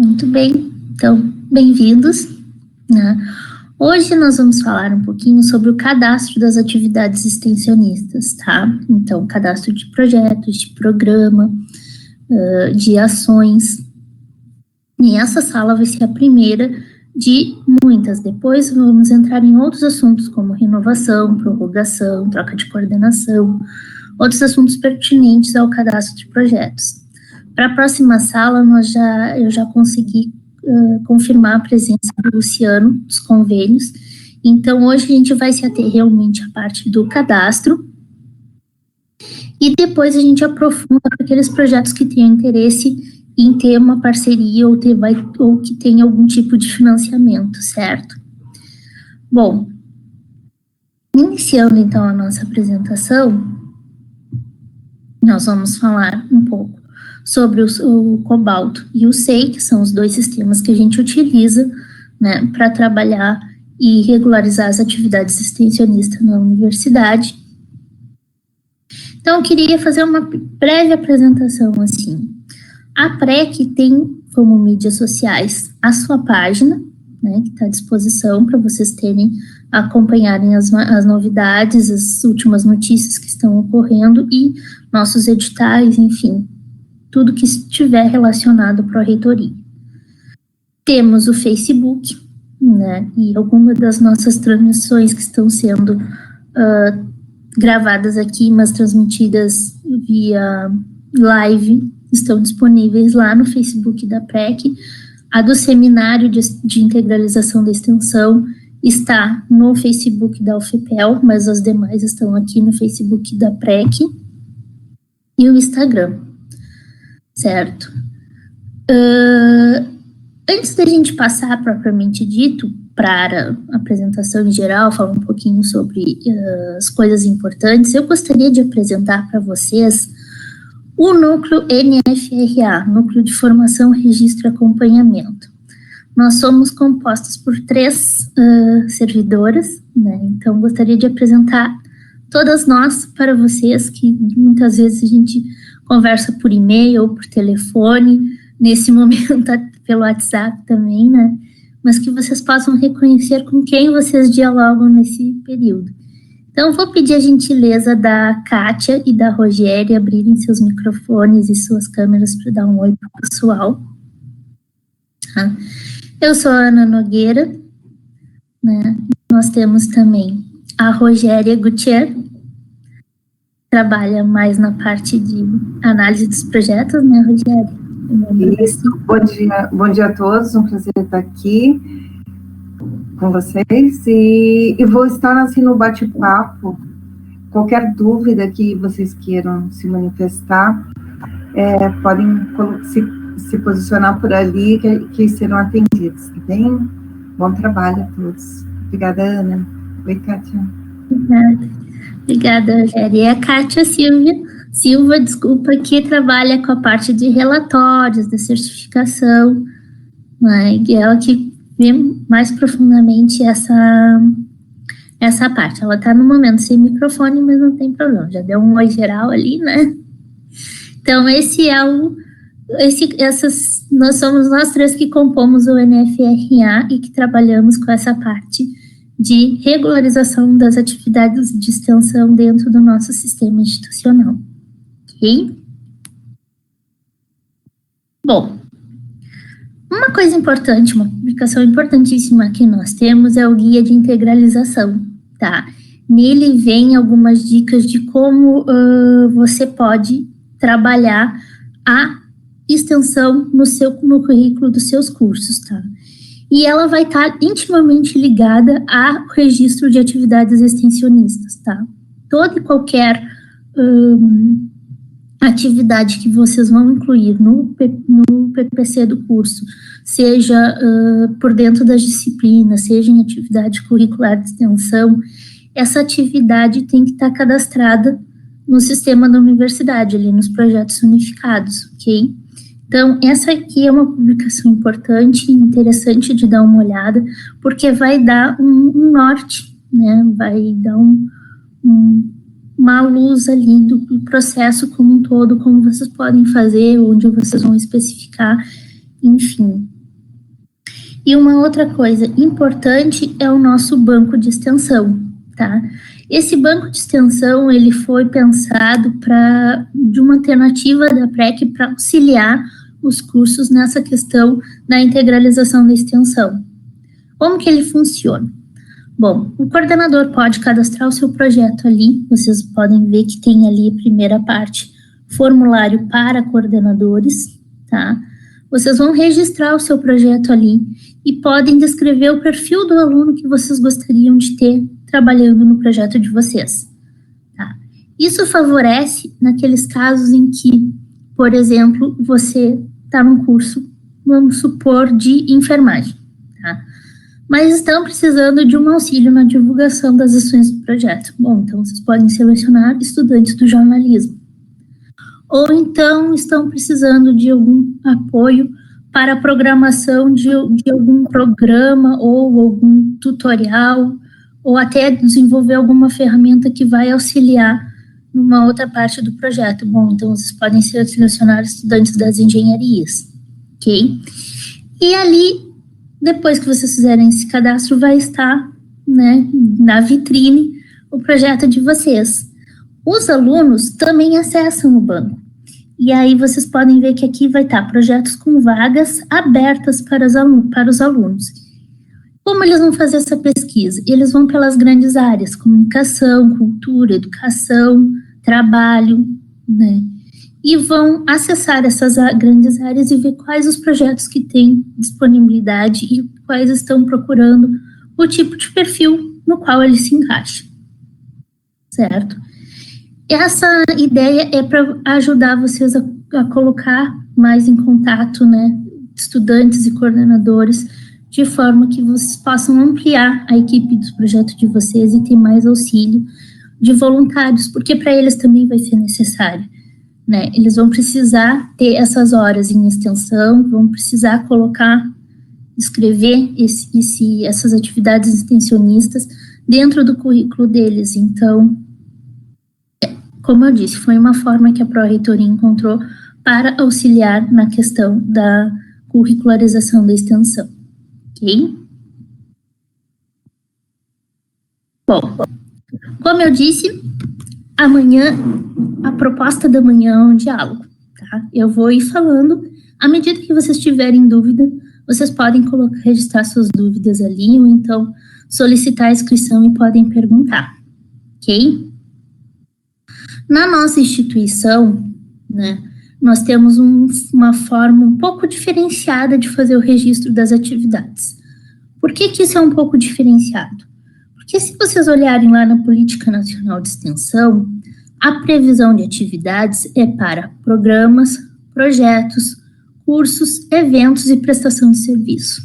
Muito bem, então, bem-vindos, né? Hoje nós vamos falar um pouquinho sobre o cadastro das atividades extensionistas, tá? Então, cadastro de projetos, de programa, de ações. E essa sala vai ser a primeira de muitas. Depois vamos entrar em outros assuntos, como renovação, prorrogação, troca de coordenação, outros assuntos pertinentes ao cadastro de projetos. Para a próxima sala, eu já consegui confirmar a presença do Luciano, dos convênios. Então, hoje a gente vai se ater realmente à parte do cadastro e depois a gente aprofunda para aqueles projetos que tenham interesse em ter uma parceria ou que tenha algum tipo de financiamento, certo? Bom, iniciando então a nossa apresentação, nós vamos falar um pouco sobre o Cobalto e o SEI, que são os dois sistemas que a gente utiliza, né, para trabalhar e regularizar as atividades extensionistas na universidade. Então, eu queria fazer uma breve apresentação, assim. A PREC tem como mídias sociais a sua página, né, que está à disposição para vocês acompanharem as novidades, as últimas notícias que estão ocorrendo e nossos editais, enfim, tudo que estiver relacionado para a reitoria. Temos o Facebook, né, e algumas das nossas transmissões que estão sendo gravadas aqui, mas transmitidas via live, estão disponíveis lá no Facebook da PREC. A do Seminário de Integralização da Extensão está no Facebook da UFPEL, mas as demais estão aqui no Facebook da PREC e o Instagram, certo? Antes da gente passar propriamente dito para a apresentação em geral, falar um pouquinho sobre as coisas importantes, eu gostaria de apresentar para vocês o núcleo NFRA, Núcleo de Formação, Registro e Acompanhamento. Nós somos compostos por 3 servidoras, né? Então gostaria de apresentar todas nós para vocês, que muitas vezes a gente conversa por e-mail ou por telefone, nesse momento pelo WhatsApp também, né? Mas que vocês possam reconhecer com quem vocês dialogam nesse período. Então, vou pedir a gentileza da Kátia e da Rogéria abrirem seus microfones e suas câmeras para dar um oi para o pessoal. Tá? Eu sou a Ana Nogueira, né? Nós temos também a Rogéria Gutierrez, trabalha mais na parte de análise dos projetos, né, Rogéria? Isso, bom dia a todos, um prazer estar aqui com vocês, e vou estar assim no bate-papo. Qualquer dúvida que vocês queiram se manifestar, podem se posicionar por ali, que serão atendidos, tá bem? Bom trabalho a todos. Obrigada, Ana. Oi, Kátia. Obrigada, Rogéria. E a Kátia Silva, desculpa, que trabalha com a parte de relatórios, da certificação, né, e ela que vê mais profundamente essa parte. Ela está no momento sem microfone, mas não tem problema, já deu um oi geral ali, né? Então, nós somos nós 3 que compomos o NFRA e que trabalhamos com essa parte de regularização das atividades de extensão dentro do nosso sistema institucional. Ok? Bom, uma coisa importante, uma publicação importantíssima que nós temos é o Guia de Integralização, tá? Nele vem algumas dicas de como você pode trabalhar a extensão no currículo dos seus cursos, tá? E ela vai estar intimamente ligada ao registro de atividades extensionistas, tá? Toda e qualquer atividade que vocês vão incluir no PPC do curso, seja por dentro das disciplinas, seja em atividade curricular de extensão, essa atividade tem que estar cadastrada no sistema da universidade, ali nos projetos unificados, ok? Então, essa aqui é uma publicação importante e interessante de dar uma olhada, porque vai dar um norte, né? Vai dar uma luz ali do processo como um todo, como vocês podem fazer, onde vocês vão especificar, enfim, E uma outra coisa importante é o nosso banco de extensão, tá? Esse banco de extensão, ele foi pensado de uma alternativa da PREC para auxiliar os cursos nessa questão da integralização da extensão. Como que ele funciona? Bom, o coordenador pode cadastrar o seu projeto ali, vocês podem ver que tem ali a primeira parte, formulário para coordenadores, tá? Vocês vão registrar o seu projeto ali e podem descrever o perfil do aluno que vocês gostariam de ter trabalhando no projeto de vocês, tá? Isso favorece naqueles casos em que, por exemplo, você está num curso, vamos supor, de enfermagem, tá? Mas estão precisando de um auxílio na divulgação das ações do projeto. Bom, então vocês podem selecionar estudantes do jornalismo. Ou então estão precisando de algum apoio para a programação de algum programa ou algum tutorial, ou até desenvolver alguma ferramenta que vai auxiliar numa outra parte do projeto. Bom, então vocês podem selecionar estudantes das engenharias, ok? E ali, depois que vocês fizerem esse cadastro, vai estar, né, na vitrine o projeto de vocês. Os alunos também acessam o banco. E aí vocês podem ver que aqui vai estar projetos com vagas abertas para os alunos. Como eles vão fazer essa pesquisa? Eles vão pelas grandes áreas, comunicação, cultura, educação, trabalho, né? E vão acessar essas grandes áreas e ver quais os projetos que têm disponibilidade e quais estão procurando o tipo de perfil no qual ele se encaixa, certo? Essa ideia é para ajudar vocês a colocar mais em contato, né, estudantes e coordenadores, de forma que vocês possam ampliar a equipe do projeto de vocês e ter mais auxílio de voluntários, porque para eles também vai ser necessário, né? Eles vão precisar ter essas horas em extensão, vão precisar escrever essas atividades extensionistas dentro do currículo deles. Então, como eu disse, foi uma forma que a Pró-Reitoria encontrou para auxiliar na questão da curricularização da extensão, ok? Bom, como eu disse, amanhã, a proposta da manhã é um diálogo, tá? Eu vou ir falando, à medida que vocês tiverem dúvida, vocês podem registrar suas dúvidas ali, ou então solicitar a inscrição e podem perguntar, ok? Na nossa instituição, né, nós temos uma forma um pouco diferenciada de fazer o registro das atividades. Por que isso é um pouco diferenciado? Porque se vocês olharem lá na Política Nacional de Extensão, a previsão de atividades é para programas, projetos, cursos, eventos e prestação de serviço.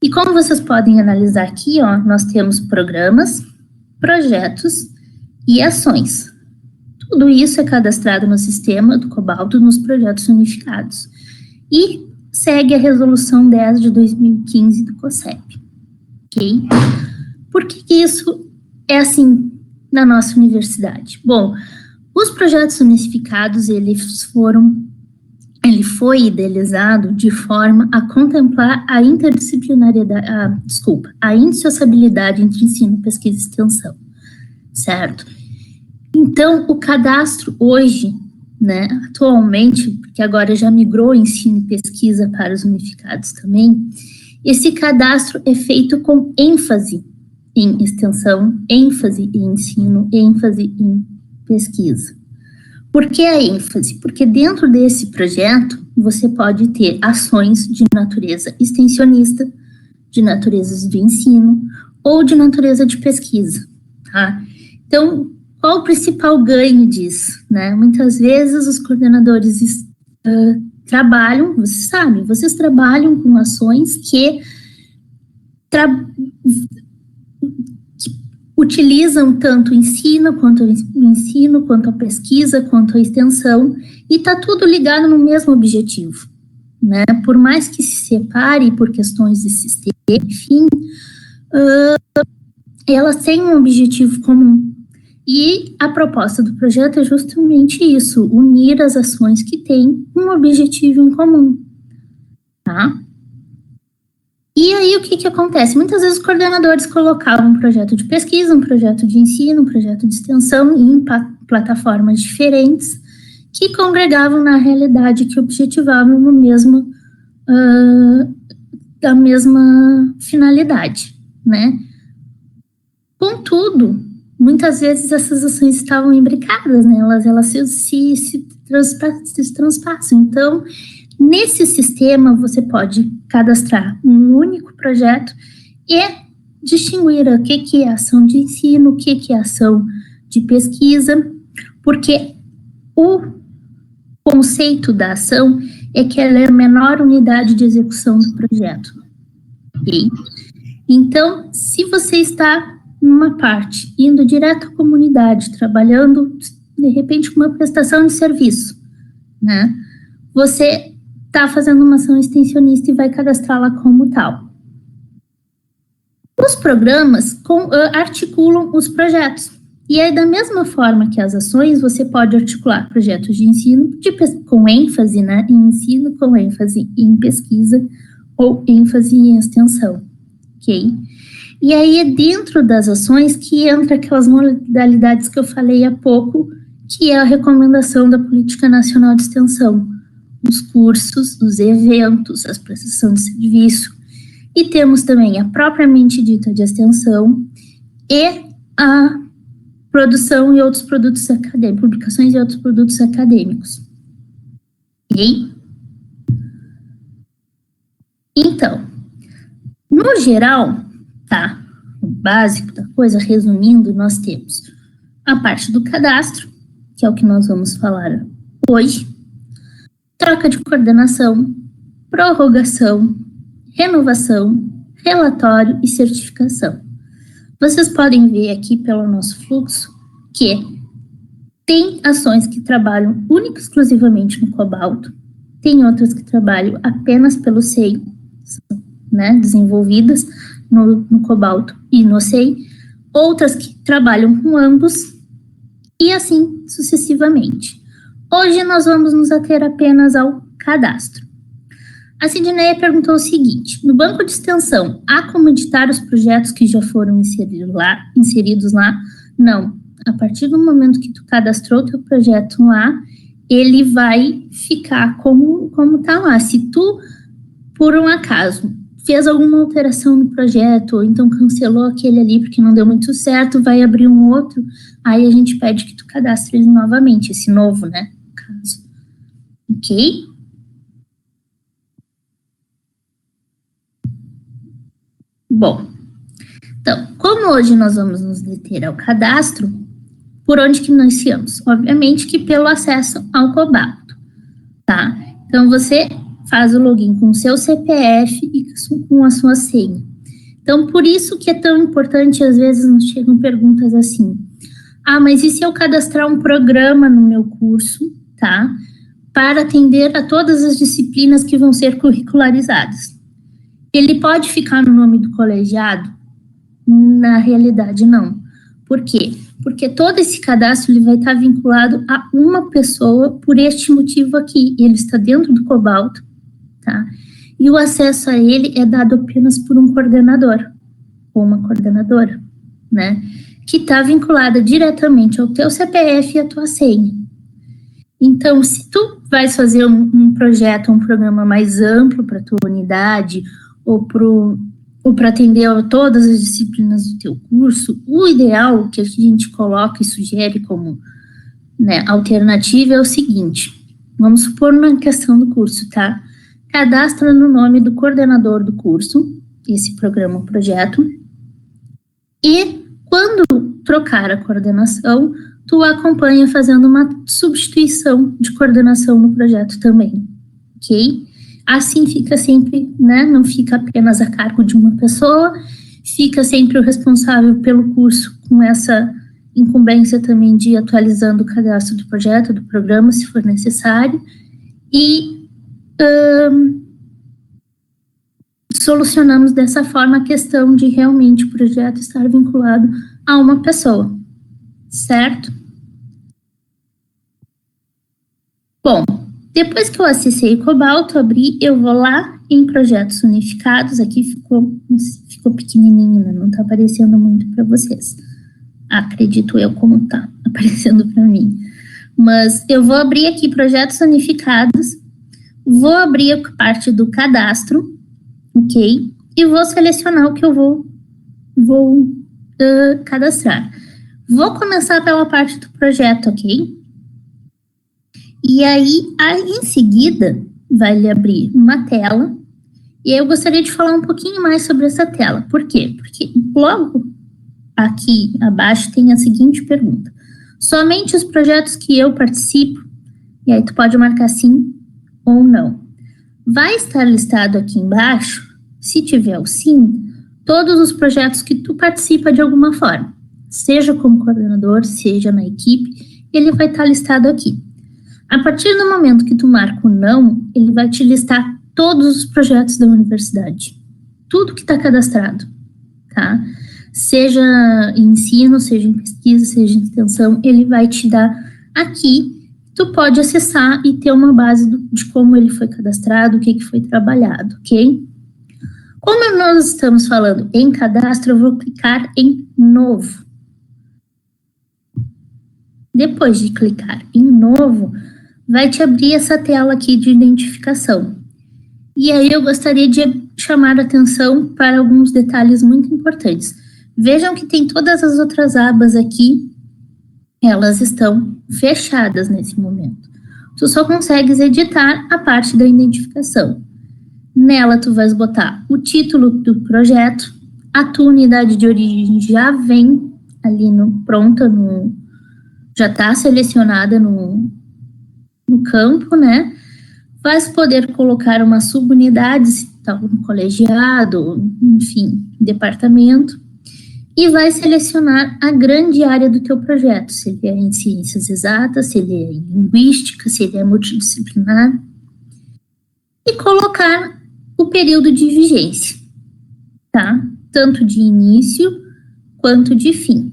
E como vocês podem analisar aqui, ó, nós temos programas, projetos e ações. Tudo isso é cadastrado no sistema do Cobalto nos projetos unificados e segue a Resolução 10 de 2015 do COSEP, ok? Por que isso é assim na nossa universidade? Bom, os projetos unificados, ele foi idealizado de forma a contemplar a a indissociabilidade entre ensino, pesquisa e extensão, certo? Então, o cadastro hoje, né, atualmente, porque agora já migrou ensino e pesquisa para os unificados também, esse cadastro é feito com ênfase em extensão, ênfase em ensino, ênfase em pesquisa. Por que a ênfase? Porque dentro desse projeto, você pode ter ações de natureza extensionista, de natureza do ensino, ou de natureza de pesquisa, tá? Então, qual o principal ganho disso, né? Muitas vezes os coordenadores trabalham, vocês trabalham com ações que utilizam tanto o ensino, quanto a pesquisa, quanto a extensão, e está tudo ligado no mesmo objetivo, né? Por mais que se separe por questões de sistema, enfim, elas têm um objetivo comum. E a proposta do projeto é justamente isso, unir as ações que têm um objetivo em comum, tá? E aí, o que acontece? Muitas vezes os coordenadores colocavam um projeto de pesquisa, um projeto de ensino, um projeto de extensão em plataformas diferentes que congregavam na realidade, que objetivavam da mesma finalidade, né? Contudo, muitas vezes essas ações estavam imbricadas, né? Elas se transpassam. Então, nesse sistema, você pode cadastrar um único projeto e distinguir o que é ação de ensino, o que é ação de pesquisa, porque o conceito da ação é que ela é a menor unidade de execução do projeto. Okay? Então, se você está numa parte, indo direto à comunidade, trabalhando, de repente, com uma prestação de serviço, né? Você está fazendo uma ação extensionista e vai cadastrá-la como tal. Os programas articulam os projetos. E aí, da mesma forma que as ações, você pode articular projetos de ensino com ênfase, né, em ensino, com ênfase em pesquisa ou ênfase em extensão, ok? E aí é dentro das ações que entra aquelas modalidades que eu falei há pouco, que é a recomendação da Política Nacional de Extensão, os cursos, os eventos, as prestações de serviço, e temos também a propriamente dita de extensão e a produção e outros produtos acadêmicos, publicações e outros produtos acadêmicos. Ok? Então, no geral, tá? O básico da coisa, resumindo, nós temos a parte do cadastro, que é o que nós vamos falar hoje, troca de coordenação, prorrogação, renovação, relatório e certificação. Vocês podem ver aqui pelo nosso fluxo que tem ações que trabalham única e exclusivamente no cobalto, tem outras que trabalham apenas pelo SEI, né, desenvolvidas no cobalto e no SEI, outras que trabalham com ambos, e assim sucessivamente. Hoje nós vamos nos ater apenas ao cadastro. A Sidneia perguntou o seguinte: no banco de extensão, há como editar os projetos que já foram inseridos lá? Não. A partir do momento que tu cadastrou o teu projeto lá, ele vai ficar como tá lá. Se tu, por um acaso, fez alguma alteração no projeto, ou então cancelou aquele ali porque não deu muito certo, vai abrir um outro, aí a gente pede que tu cadastre ele novamente, esse novo, né, no caso. Ok? Bom, então, como hoje nós vamos nos deter ao cadastro, por onde que nós iniciamos? Obviamente que pelo acesso ao cobalto, tá? Então, você faz o login com o seu CPF e com a sua senha. Então, por isso que é tão importante, às vezes nos chegam perguntas assim: ah, mas e se eu cadastrar um programa no meu curso, tá? Para atender a todas as disciplinas que vão ser curricularizadas. Ele pode ficar no nome do colegiado? Na realidade, não. Por quê? Porque todo esse cadastro ele vai estar vinculado a uma pessoa por este motivo aqui. Ele está dentro do cobalto, tá? E o acesso a ele é dado apenas por um coordenador ou uma coordenadora, né? Que está vinculada diretamente ao teu CPF e à tua senha. Então, se tu vais fazer um projeto, um programa mais amplo para a tua unidade, ou para atender a todas as disciplinas do teu curso, o ideal que a gente coloca e sugere como, né, alternativa é o seguinte: vamos supor na questão do curso, tá? Cadastra no nome do coordenador do curso, esse programa ou projeto, e quando trocar a coordenação, tu acompanha fazendo uma substituição de coordenação no projeto também, ok? Assim fica sempre, né, não fica apenas a cargo de uma pessoa, fica sempre o responsável pelo curso com essa incumbência também de ir atualizando o cadastro do projeto, do programa, se for necessário, e solucionamos dessa forma a questão de realmente o projeto estar vinculado a uma pessoa, certo? Bom, depois que eu acessei o Cobalto, abri, eu vou lá em projetos unificados. Aqui ficou pequenininho, né? Não está aparecendo muito para vocês. Acredito eu como está aparecendo para mim. Mas eu vou abrir aqui projetos unificados, vou abrir a parte do cadastro, ok? E vou selecionar o que eu vou cadastrar. Vou começar pela parte do projeto, ok? E aí, em seguida, vai lhe abrir uma tela. E aí eu gostaria de falar um pouquinho mais sobre essa tela. Por quê? Porque logo aqui abaixo tem a seguinte pergunta. Somente os projetos que eu participo, e aí tu pode marcar sim ou não. Vai estar listado aqui embaixo, se tiver o sim, todos os projetos que tu participa de alguma forma. Seja como coordenador, seja na equipe, ele vai estar listado aqui. A partir do momento que tu marca o não, ele vai te listar todos os projetos da universidade. Tudo que está cadastrado, tá? Seja em ensino, seja em pesquisa, seja em extensão, ele vai te dar aqui. Tu pode acessar e ter uma base de como ele foi cadastrado, o que foi trabalhado, ok? Como nós estamos falando em cadastro, eu vou clicar em novo. Depois de clicar em novo, vai te abrir essa tela aqui de identificação. E aí eu gostaria de chamar a atenção para alguns detalhes muito importantes. Vejam que tem todas as outras abas aqui, elas estão fechadas nesse momento. Tu só consegues editar a parte da identificação. Nela tu vais botar o título do projeto, a tua unidade de origem já vem ali pronta, já está selecionada no campo, né? Vais poder colocar uma subunidade, se está no colegiado, enfim, departamento, e vai selecionar a grande área do teu projeto, se ele é em ciências exatas, se ele é em linguística, se ele é multidisciplinar, e colocar o período de vigência, tá? Tanto de início quanto de fim.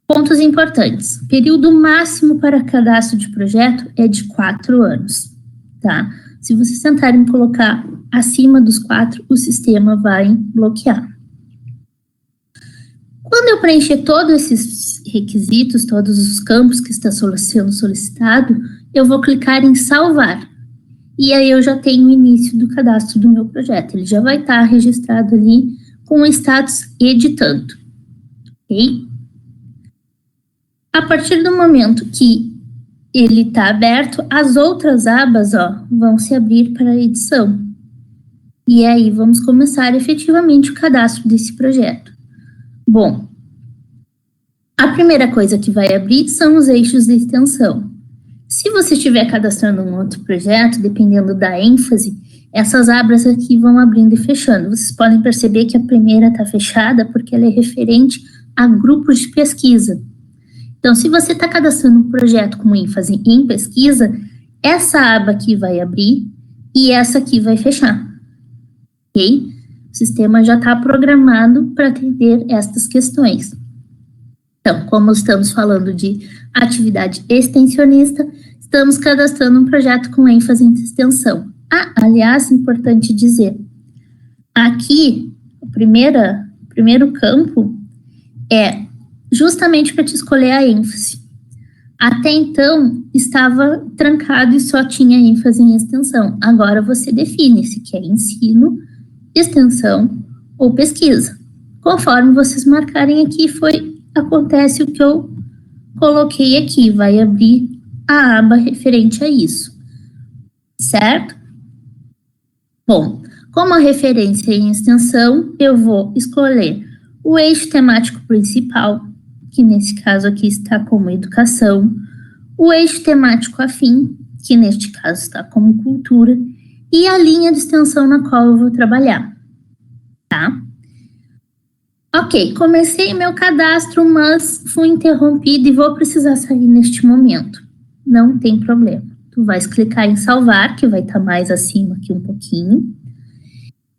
Pontos importantes. Período máximo para cadastro de projeto é de 4 anos, tá? Se vocês tentarem colocar acima dos 4, o sistema vai bloquear. Quando eu preencher todos esses requisitos, todos os campos que está sendo solicitado, eu vou clicar em salvar. E aí eu já tenho o início do cadastro do meu projeto. Ele já vai estar registrado ali com o status editando, ok? A partir do momento que ele está aberto, as outras abas, vão se abrir para a edição. E aí vamos começar efetivamente o cadastro desse projeto. Bom, a primeira coisa que vai abrir são os eixos de extensão. Se você estiver cadastrando um outro projeto, dependendo da ênfase, essas abas aqui vão abrindo e fechando. Vocês podem perceber que a primeira está fechada porque ela é referente a grupos de pesquisa. Então, se você está cadastrando um projeto com ênfase em pesquisa, essa aba aqui vai abrir e essa aqui vai fechar, ok? O sistema já está programado para atender estas questões. Então, como estamos falando de atividade extensionista, estamos cadastrando um projeto com ênfase em extensão. Aliás, importante dizer, aqui, o primeiro campo é justamente para te escolher a ênfase. Até então, estava trancado e só tinha ênfase em extensão. Agora você define se quer ensino, extensão ou pesquisa. Conforme vocês marcarem aqui, acontece o que eu coloquei aqui, vai abrir a aba referente a isso, certo? Bom, como a referência em extensão, eu vou escolher o eixo temático principal, que nesse caso aqui está como educação, o eixo temático afim, que neste caso está como cultura, e a linha de extensão na qual eu vou trabalhar, tá? Ok, comecei meu cadastro, mas fui interrompido e vou precisar sair neste momento. Não tem problema. Tu vais clicar em salvar, que vai estar mais acima aqui um pouquinho,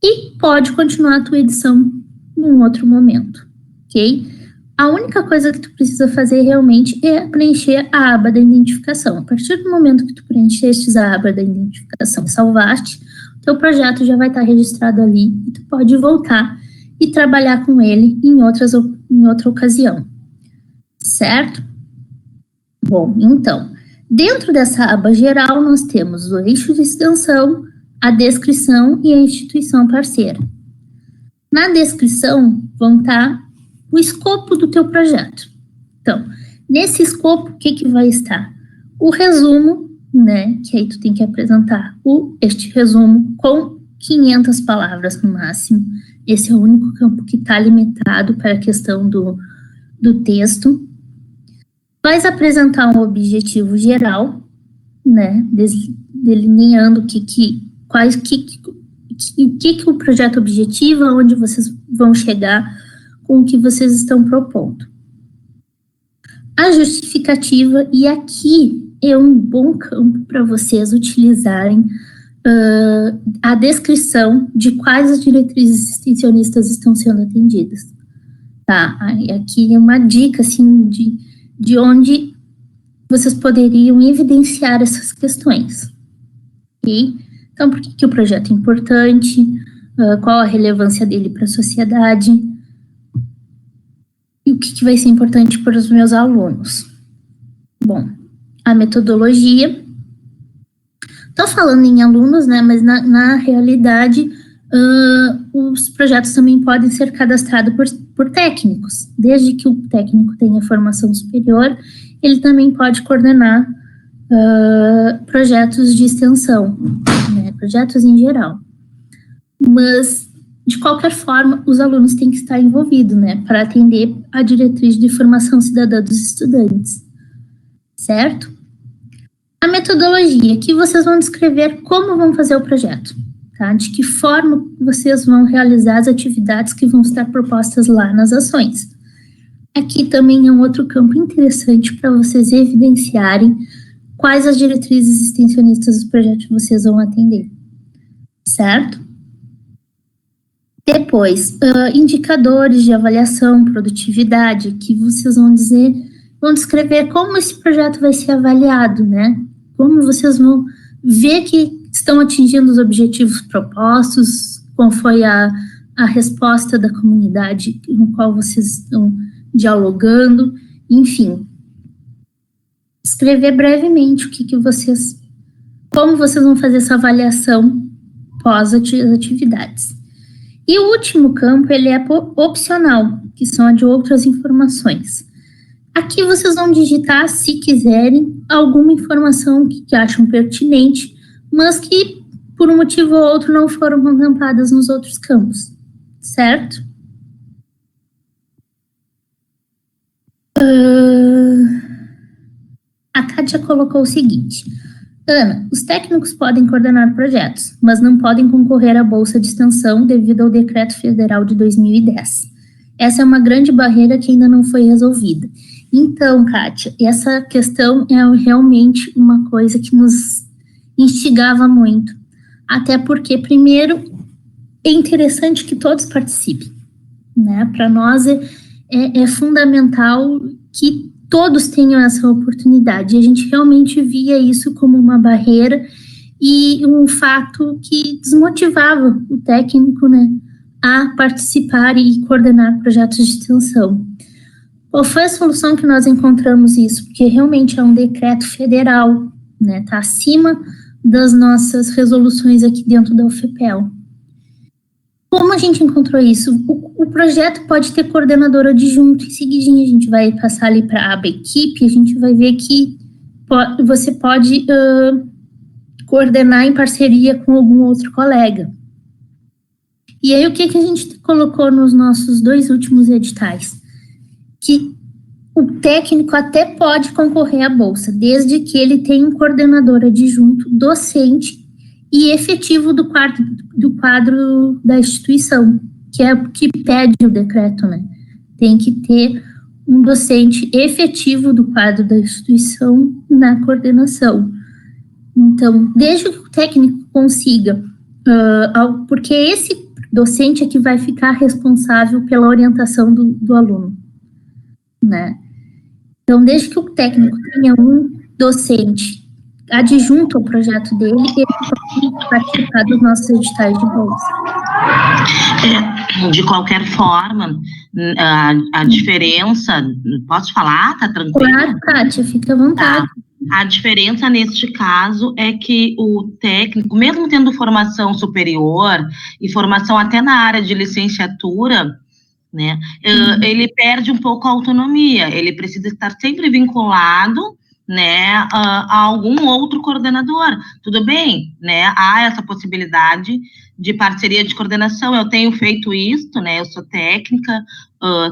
e pode continuar a tua edição num outro momento, ok? A única coisa que tu precisa fazer realmente é preencher a aba da identificação. A partir do momento que tu preenchestes a aba da identificação e salvaste, o teu projeto já vai estar registrado ali e tu pode voltar e trabalhar com ele em outra ocasião, certo? Bom, então, dentro dessa aba geral, nós temos o eixo de extensão, a descrição e a instituição parceira. Na descrição vão estar o escopo do teu projeto. Então, nesse escopo, o que vai estar? O resumo, né, que aí tu tem que apresentar este resumo com 500 palavras no máximo. Esse é o único campo que está limitado para a questão do texto. Vais apresentar um objetivo geral, né, delineando o que o projeto objetiva, onde vocês vão chegar com o que vocês estão propondo. A justificativa, e aqui é um bom campo para vocês utilizarem a descrição de quais as diretrizes extensionistas estão sendo atendidas. Tá? E aqui é uma dica, assim, de onde vocês poderiam evidenciar essas questões. Ok? Então, por que o projeto é importante? Qual a relevância dele para a sociedade? E o que vai ser importante para os meus alunos? Bom, a metodologia. Estou falando em alunos, né? Mas na realidade, os projetos também podem ser cadastrados por técnicos. Desde que o técnico tenha formação superior, ele também pode coordenar projetos de extensão, né, projetos em geral. Mas, de qualquer forma, os alunos têm que estar envolvidos, né, para atender a diretriz de formação cidadã dos estudantes, certo? A metodologia, que vocês vão descrever como vão fazer o projeto, tá? De que forma vocês vão realizar as atividades que vão estar propostas lá nas ações. Aqui também é um outro campo interessante para vocês evidenciarem quais as diretrizes extensionistas do projeto que vocês vão atender, certo? Depois, indicadores de avaliação, produtividade, que vocês vão descrever como esse projeto vai ser avaliado, né? Como vocês vão ver que estão atingindo os objetivos propostos, qual foi a resposta da comunidade no qual vocês estão dialogando, enfim. Escrever brevemente como vocês vão fazer essa avaliação pós as atividades. E o último campo, ele é opcional, que são a de outras informações. Aqui vocês vão digitar, se quiserem, alguma informação que acham pertinente, mas que, por um motivo ou outro, não foram contempladas nos outros campos, certo? A Kátia colocou o seguinte: Ana, os técnicos podem coordenar projetos, mas não podem concorrer à bolsa de extensão devido ao Decreto Federal de 2010. Essa é uma grande barreira que ainda não foi resolvida. Então, Kátia, essa questão é realmente uma coisa que nos instigava muito. Até porque, primeiro, é interessante que todos participem, né? Para nós é fundamental que todos tenham essa oportunidade. E a gente realmente via isso como uma barreira e um fato que desmotivava o técnico, né, a participar e coordenar projetos de extensão. Qual foi a solução que nós encontramos isso? Porque realmente é um decreto federal, né, está acima das nossas resoluções aqui dentro da UFPEL. Como a gente encontrou isso? O projeto pode ter coordenador adjunto. Em seguidinho a gente vai passar ali para a aba equipe, a gente vai ver que você pode coordenar em parceria com algum outro colega. E aí o que a gente colocou nos nossos 2 últimos editais? Que o técnico até pode concorrer à bolsa, desde que ele tenha um coordenador adjunto, docente e efetivo do quadro da instituição, que é o que pede o decreto, né? Tem que ter um docente efetivo do quadro da instituição na coordenação. Então, desde que o técnico consiga, porque esse docente é que vai ficar responsável pela orientação do aluno, né? Então, desde que o técnico tenha um docente adjunto ao projeto dele, ele pode participar dos nossos editais de bolsa. De qualquer forma, a diferença, posso falar? Tá tranquilo? Claro, Kátia, fica à vontade. Tá. A diferença neste caso é que o técnico, mesmo tendo formação superior e formação até na área de licenciatura, né, ele perde um pouco a autonomia, ele precisa estar sempre vinculado, né, a algum outro coordenador. Tudo bem, né, há essa possibilidade de parceria de coordenação, eu tenho feito isso, né, eu sou técnica,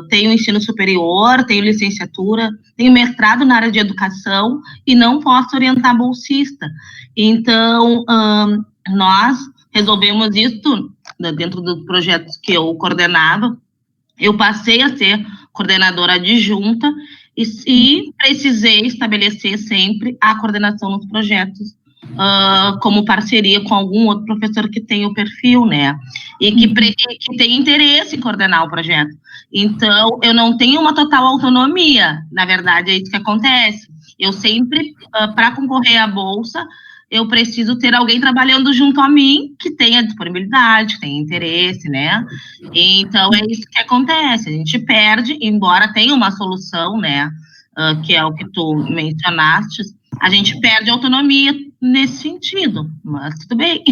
tenho ensino superior, tenho licenciatura, tenho mestrado na área de educação e não posso orientar bolsista. Então, nós resolvemos isso dentro dos projetos que eu coordenava. Eu passei a ser coordenadora adjunta e precisei estabelecer sempre a coordenação nos projetos, como parceria com algum outro professor que tenha o perfil, né, e que tem interesse em coordenar o projeto. Então, eu não tenho uma total autonomia, na verdade, é isso que acontece. Eu sempre, para concorrer à bolsa, eu preciso ter alguém trabalhando junto a mim, que tenha disponibilidade, que tenha interesse, né? Então, é isso que acontece. A gente perde, embora tenha uma solução, né? Que é o que tu mencionaste, a gente perde autonomia nesse sentido, mas tudo bem.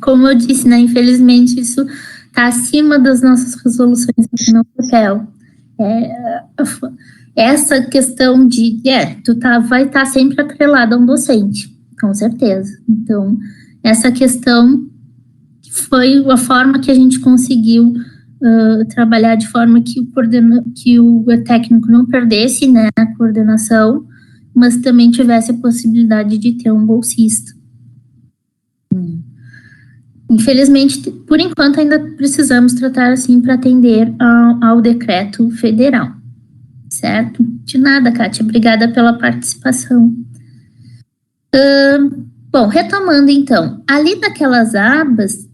Como eu disse, né? Infelizmente, isso está acima das nossas resoluções no papel. Essa questão de, vai estar sempre atrelado a um docente, com certeza. Então, essa questão foi a forma que a gente conseguiu trabalhar de forma que o técnico não perdesse, né, a coordenação, mas também tivesse a possibilidade de ter um bolsista. Infelizmente, por enquanto, ainda precisamos tratar assim para atender ao decreto federal. Certo? De nada, Kátia. Obrigada pela participação. Bom, retomando então, ali naquelas abas,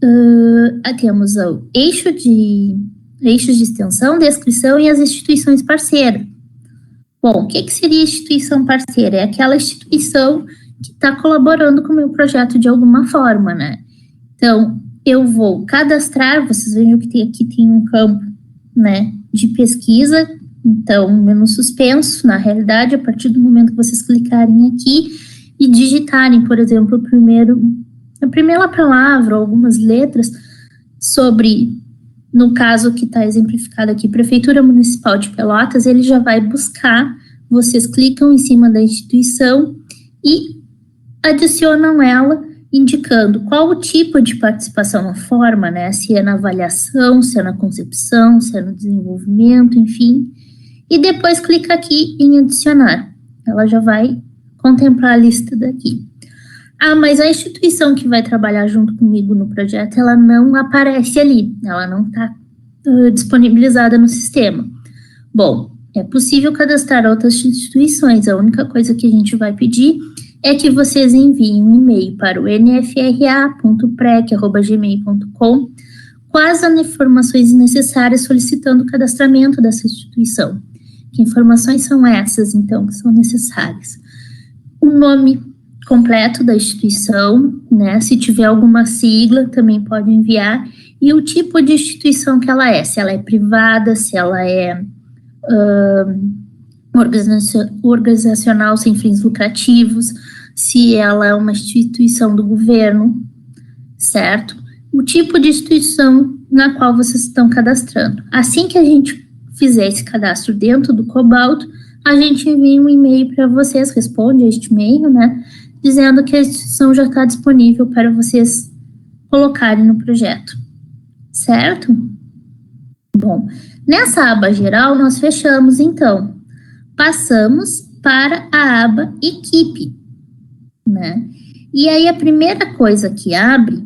temos o eixos de extensão, descrição e as instituições parceiras. Bom, o que seria instituição parceira? É aquela instituição que está colaborando com o meu projeto de alguma forma, né? Então, eu vou cadastrar, vocês vejam que aqui tem um campo, né, de pesquisa. Então, no suspenso, na realidade, a partir do momento que vocês clicarem aqui e digitarem, por exemplo, a primeira palavra, algumas letras, sobre, no caso que está exemplificado aqui, Prefeitura Municipal de Pelotas, ele já vai buscar, vocês clicam em cima da instituição e adicionam ela, indicando qual o tipo de participação na forma, né, se é na avaliação, se é na concepção, se é no desenvolvimento, enfim. E depois clica aqui em adicionar. Ela já vai contemplar a lista daqui. Mas a instituição que vai trabalhar junto comigo no projeto, ela não aparece ali. Ela não está disponibilizada no sistema. Bom, é possível cadastrar outras instituições. A única coisa que a gente vai pedir é que vocês enviem um e-mail para o nfra.prec@gmail.com com as informações necessárias solicitando o cadastramento dessa instituição. Que informações são essas, então, que são necessárias? O nome completo da instituição, né? Se tiver alguma sigla, também pode enviar. E o tipo de instituição que ela é. Se ela é privada, se ela é organizacional sem fins lucrativos, se ela é uma instituição do governo, certo? O tipo de instituição na qual vocês estão cadastrando. Assim que a gente fizer esse cadastro dentro do Cobalto, a gente envia um e-mail para vocês, responde a este e-mail, né, dizendo que a instituição já está disponível para vocês colocarem no projeto, certo? Bom, nessa aba geral, nós fechamos, então, passamos para a aba equipe, né, e aí a primeira coisa que abre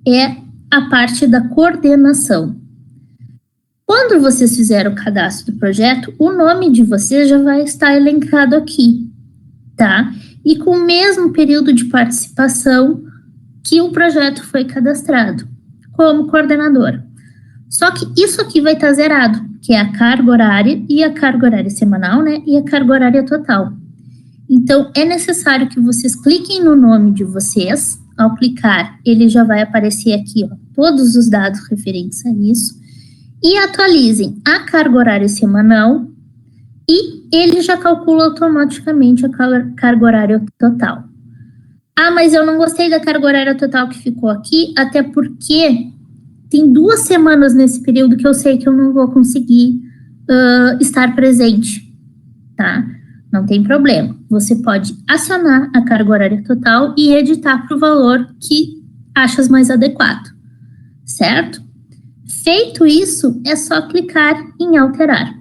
é a parte da coordenação. Quando vocês fizeram o cadastro do projeto, o nome de vocês já vai estar elencado aqui, tá? E com o mesmo período de participação que o projeto foi cadastrado, como coordenador. Só que isso aqui vai estar zerado, que é a carga horária, e a carga horária semanal, né? E a carga horária total. Então, é necessário que vocês cliquem no nome de vocês. Ao clicar, ele já vai aparecer aqui, ó, todos os dados referentes a isso. E atualizem a carga horária semanal e ele já calcula automaticamente a carga horária total. Ah, mas eu não gostei da carga horária total que ficou aqui, até porque tem 2 semanas nesse período que eu sei que eu não vou conseguir estar presente, tá? Não tem problema. Você pode acionar a carga horária total e editar para o valor que achas mais adequado, certo? Feito isso, é só clicar em alterar.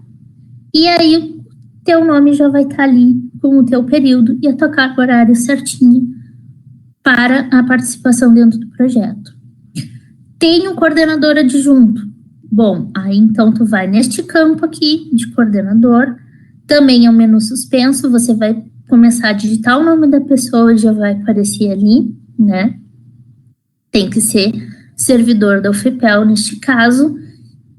E aí, o teu nome já vai estar ali com o teu período e a tua carga horária certinha para a participação dentro do projeto. Tem um coordenador adjunto. Bom, aí então tu vai neste campo aqui de coordenador. Também é um menu suspenso, você vai começar a digitar o nome da pessoa, já vai aparecer ali, né? Tem que ser servidor da UFPEL neste caso.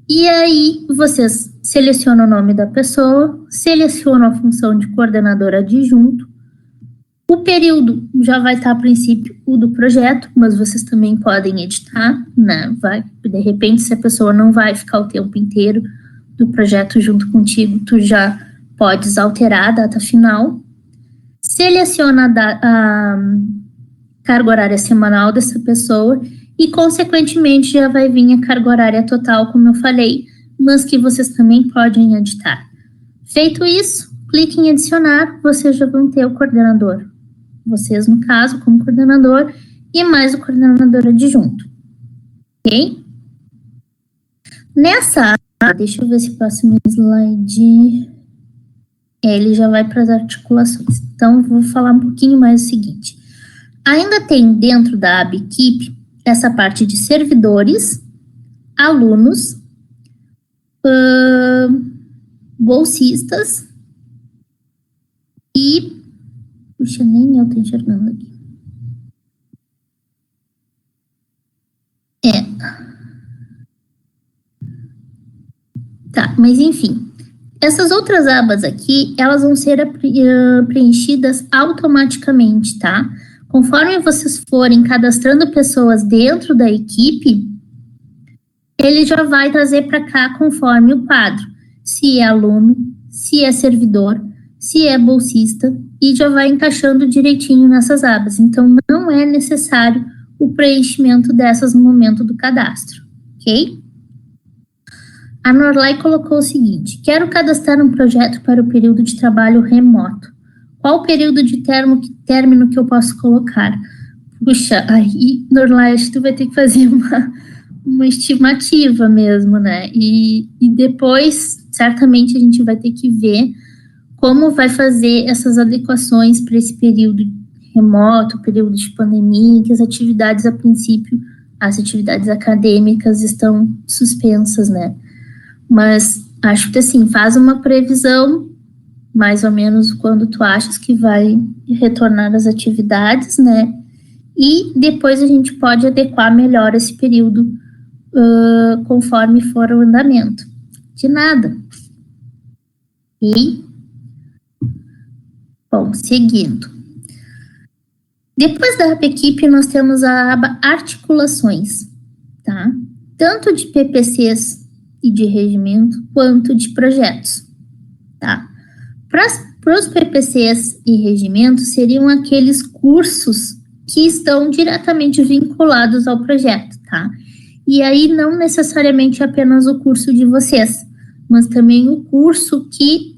E aí, vocês selecionam o nome da pessoa, selecionam a função de coordenador adjunto. O período já vai estar, a princípio, o do projeto, mas vocês também podem editar, né? De repente, se a pessoa não vai ficar o tempo inteiro do projeto junto contigo, tu já podes alterar a data final. Seleciona a carga horária semanal dessa pessoa e, consequentemente, já vai vir a carga horária total, como eu falei, mas que vocês também podem editar. Feito isso, clique em adicionar, vocês já vão ter o coordenador. Vocês, no caso, como coordenador, e mais o coordenador adjunto. Ok? Nessa área, deixa eu ver se o próximo slide... ele já vai para as articulações. Então, vou falar um pouquinho mais o seguinte. Ainda tem dentro da aba equipe essa parte de servidores, alunos, bolsistas e... Puxa, nem eu tô enxergando aqui. Tá, mas enfim. Essas outras abas aqui, elas vão ser preenchidas automaticamente, tá? Conforme vocês forem cadastrando pessoas dentro da equipe, ele já vai trazer para cá conforme o quadro. Se é aluno, se é servidor, se é bolsista, e já vai encaixando direitinho nessas abas. Então, não é necessário o preenchimento dessas no momento do cadastro, ok? A Norlai colocou o seguinte: quero cadastrar um projeto para o período de trabalho remoto. Qual o período de término que eu posso colocar? Puxa, aí, Norlai, acho que tu vai ter que fazer uma estimativa mesmo, né? E depois, certamente, a gente vai ter que ver como vai fazer essas adequações para esse período remoto, período de pandemia, que as atividades, a princípio, as atividades acadêmicas estão suspensas, né? Mas acho que, assim, faz uma previsão, mais ou menos, quando tu achas que vai retornar às atividades, né? E depois a gente pode adequar melhor esse período conforme for o andamento. De nada. Ok? Bom, seguindo. Depois da aba equipe, nós temos a aba articulações, tá? Tanto de PPCs e de regimento, quanto de projetos, tá? Para os PPCs e regimentos, seriam aqueles cursos que estão diretamente vinculados ao projeto, tá? E aí, não necessariamente apenas o curso de vocês, mas também o curso que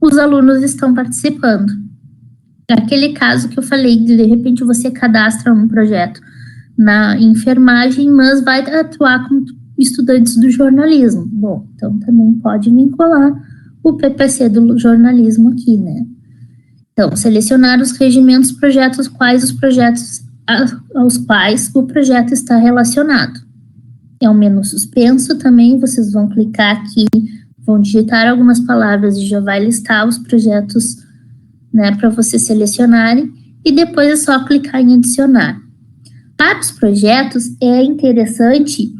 os alunos estão participando. Aquele caso que eu falei, de repente você cadastra um projeto na enfermagem, mas vai atuar como estudantes do jornalismo. Bom, então também pode vincular o PPC do jornalismo aqui, né? Então, selecionar os regimentos, projetos, quais os projetos aos quais o projeto está relacionado. É um menu suspenso também, vocês vão clicar aqui, vão digitar algumas palavras e já vai listar os projetos, né, para vocês selecionarem, e depois é só clicar em adicionar. Para os projetos, é interessante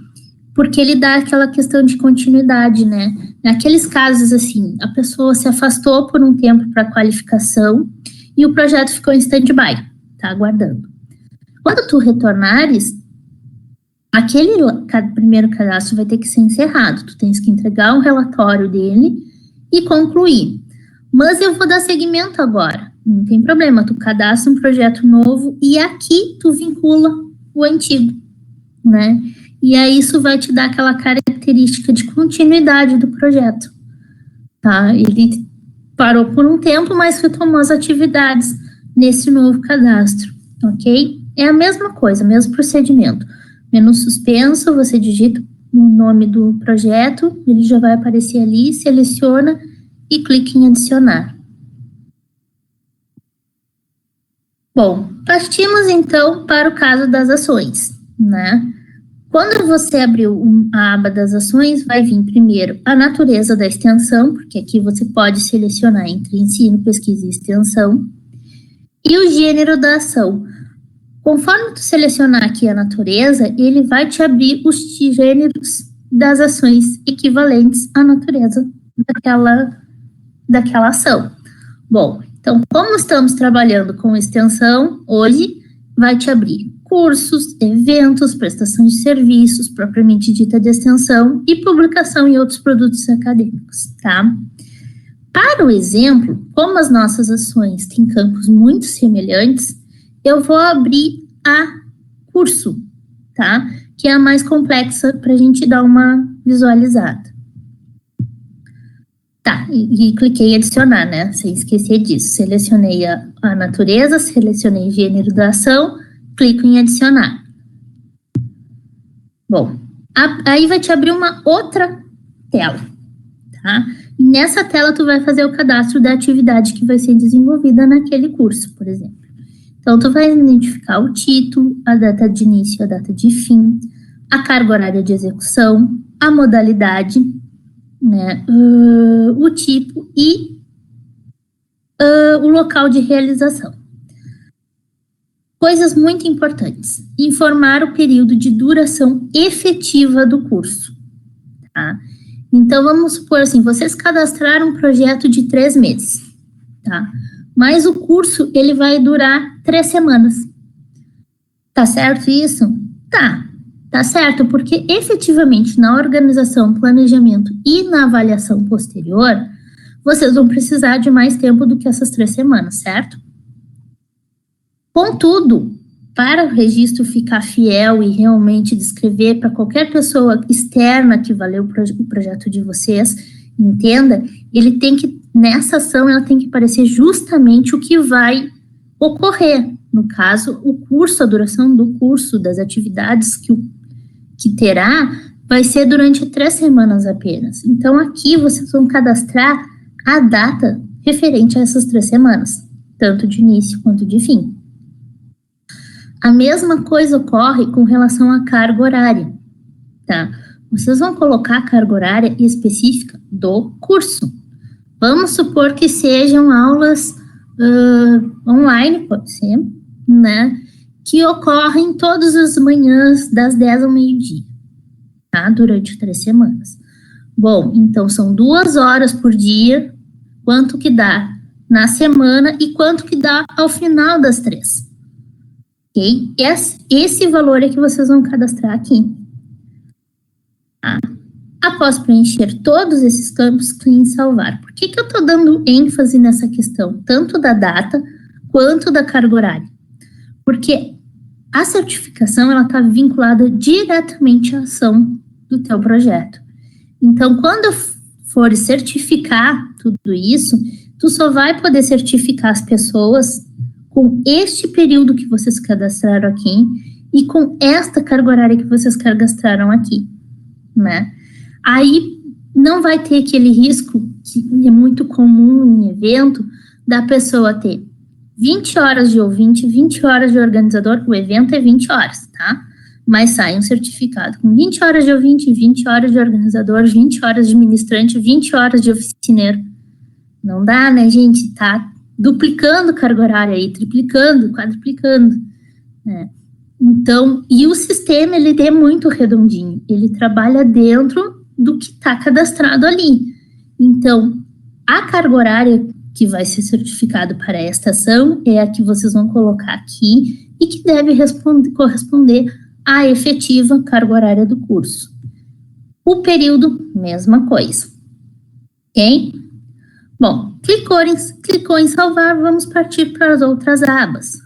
porque ele dá aquela questão de continuidade, né? Naqueles casos, assim, a pessoa se afastou por um tempo para qualificação e o projeto ficou em stand-by, tá aguardando. Quando tu retornares, aquele primeiro cadastro vai ter que ser encerrado, tu tens que entregar um relatório dele e concluir. Mas eu vou dar seguimento agora, não tem problema, tu cadastra um projeto novo e aqui tu vincula o antigo, né? E aí isso vai te dar aquela característica de continuidade do projeto, tá? Ele parou por um tempo, mas retomou as atividades nesse novo cadastro, ok? É a mesma coisa, mesmo procedimento. Menu suspenso, você digita o nome do projeto, ele já vai aparecer ali, seleciona e clica em adicionar. Bom, partimos então para o caso das ações, né? Quando você abriu a aba das ações, vai vir primeiro a natureza da extensão, porque aqui você pode selecionar entre ensino, pesquisa e extensão, e o gênero da ação. Conforme tu selecionar aqui a natureza, ele vai te abrir os gêneros das ações equivalentes à natureza daquela ação. Bom, então, como estamos trabalhando com extensão, hoje vai te abrir cursos, eventos, prestação de serviços, propriamente dita de extensão, e publicação em outros produtos acadêmicos, tá? Para o exemplo, como as nossas ações têm campos muito semelhantes, eu vou abrir a curso, tá? Que é a mais complexa para a gente dar uma visualizada. Tá, e cliquei em adicionar, né? Sem esquecer disso. Selecionei a natureza, selecionei o gênero da ação, clico em adicionar. Bom, aí vai te abrir uma outra tela, tá? E nessa tela tu vai fazer o cadastro da atividade que vai ser desenvolvida naquele curso, por exemplo. Então, tu vai identificar o título, a data de início, a data de fim, a carga horária de execução, a modalidade, né, o tipo e o local de realização. Coisas muito importantes. Informar o período de duração efetiva do curso. Tá? Então, vamos supor assim, vocês cadastraram um projeto de 3 meses, tá? Mas o curso, ele vai durar 3 semanas. Tá certo isso? Tá certo, porque efetivamente na organização, planejamento e na avaliação posterior, vocês vão precisar de mais tempo do que essas 3 semanas, certo? Contudo, para o registro ficar fiel e realmente descrever para qualquer pessoa externa que vai ler o projeto de vocês, entenda, ele tem que, nessa ação, ela tem que parecer justamente o que vai ocorrer. No caso, o curso, a duração do curso, das atividades que terá, vai ser durante 3 semanas apenas. Então, aqui vocês vão cadastrar a data referente a essas 3 semanas, tanto de início quanto de fim. A mesma coisa ocorre com relação à carga horária, tá? Vocês vão colocar a carga horária específica do curso. Vamos supor que sejam aulas online, pode ser, né? Que ocorrem todas as manhãs das 10 ao meio-dia, tá? Durante 3 semanas. Bom, então são 2 horas por dia, quanto que dá na semana e quanto que dá ao final das 3. Ok? Esse valor é que vocês vão cadastrar aqui. Tá? Após preencher todos esses campos, clique em salvar. Por que eu estou dando ênfase nessa questão, tanto da data quanto da carga horária? Porque a certificação, ela está vinculada diretamente à ação do teu projeto. Então, quando for certificar tudo isso, tu só vai poder certificar as pessoas com este período que vocês cadastraram aqui e com esta carga horária que vocês cadastraram aqui, né? Aí não vai ter aquele risco, que é muito comum em evento, da pessoa ter 20 horas de ouvinte, 20 horas de organizador, o evento é 20 horas, tá? Mas sai um certificado com 20 horas de ouvinte, 20 horas de organizador, 20 horas de ministrante, 20 horas de oficineiro. Não dá, né, gente? Tá duplicando carga horária aí, triplicando, quadruplicando, né? Então, e o sistema, ele é muito redondinho, ele trabalha dentro do que está cadastrado ali. Então, a carga horária que vai ser certificado para esta ação é a que vocês vão colocar aqui e que deve corresponder à efetiva carga horária do curso. O período, mesma coisa. Ok? Bom, clicou em salvar, vamos partir para as outras abas.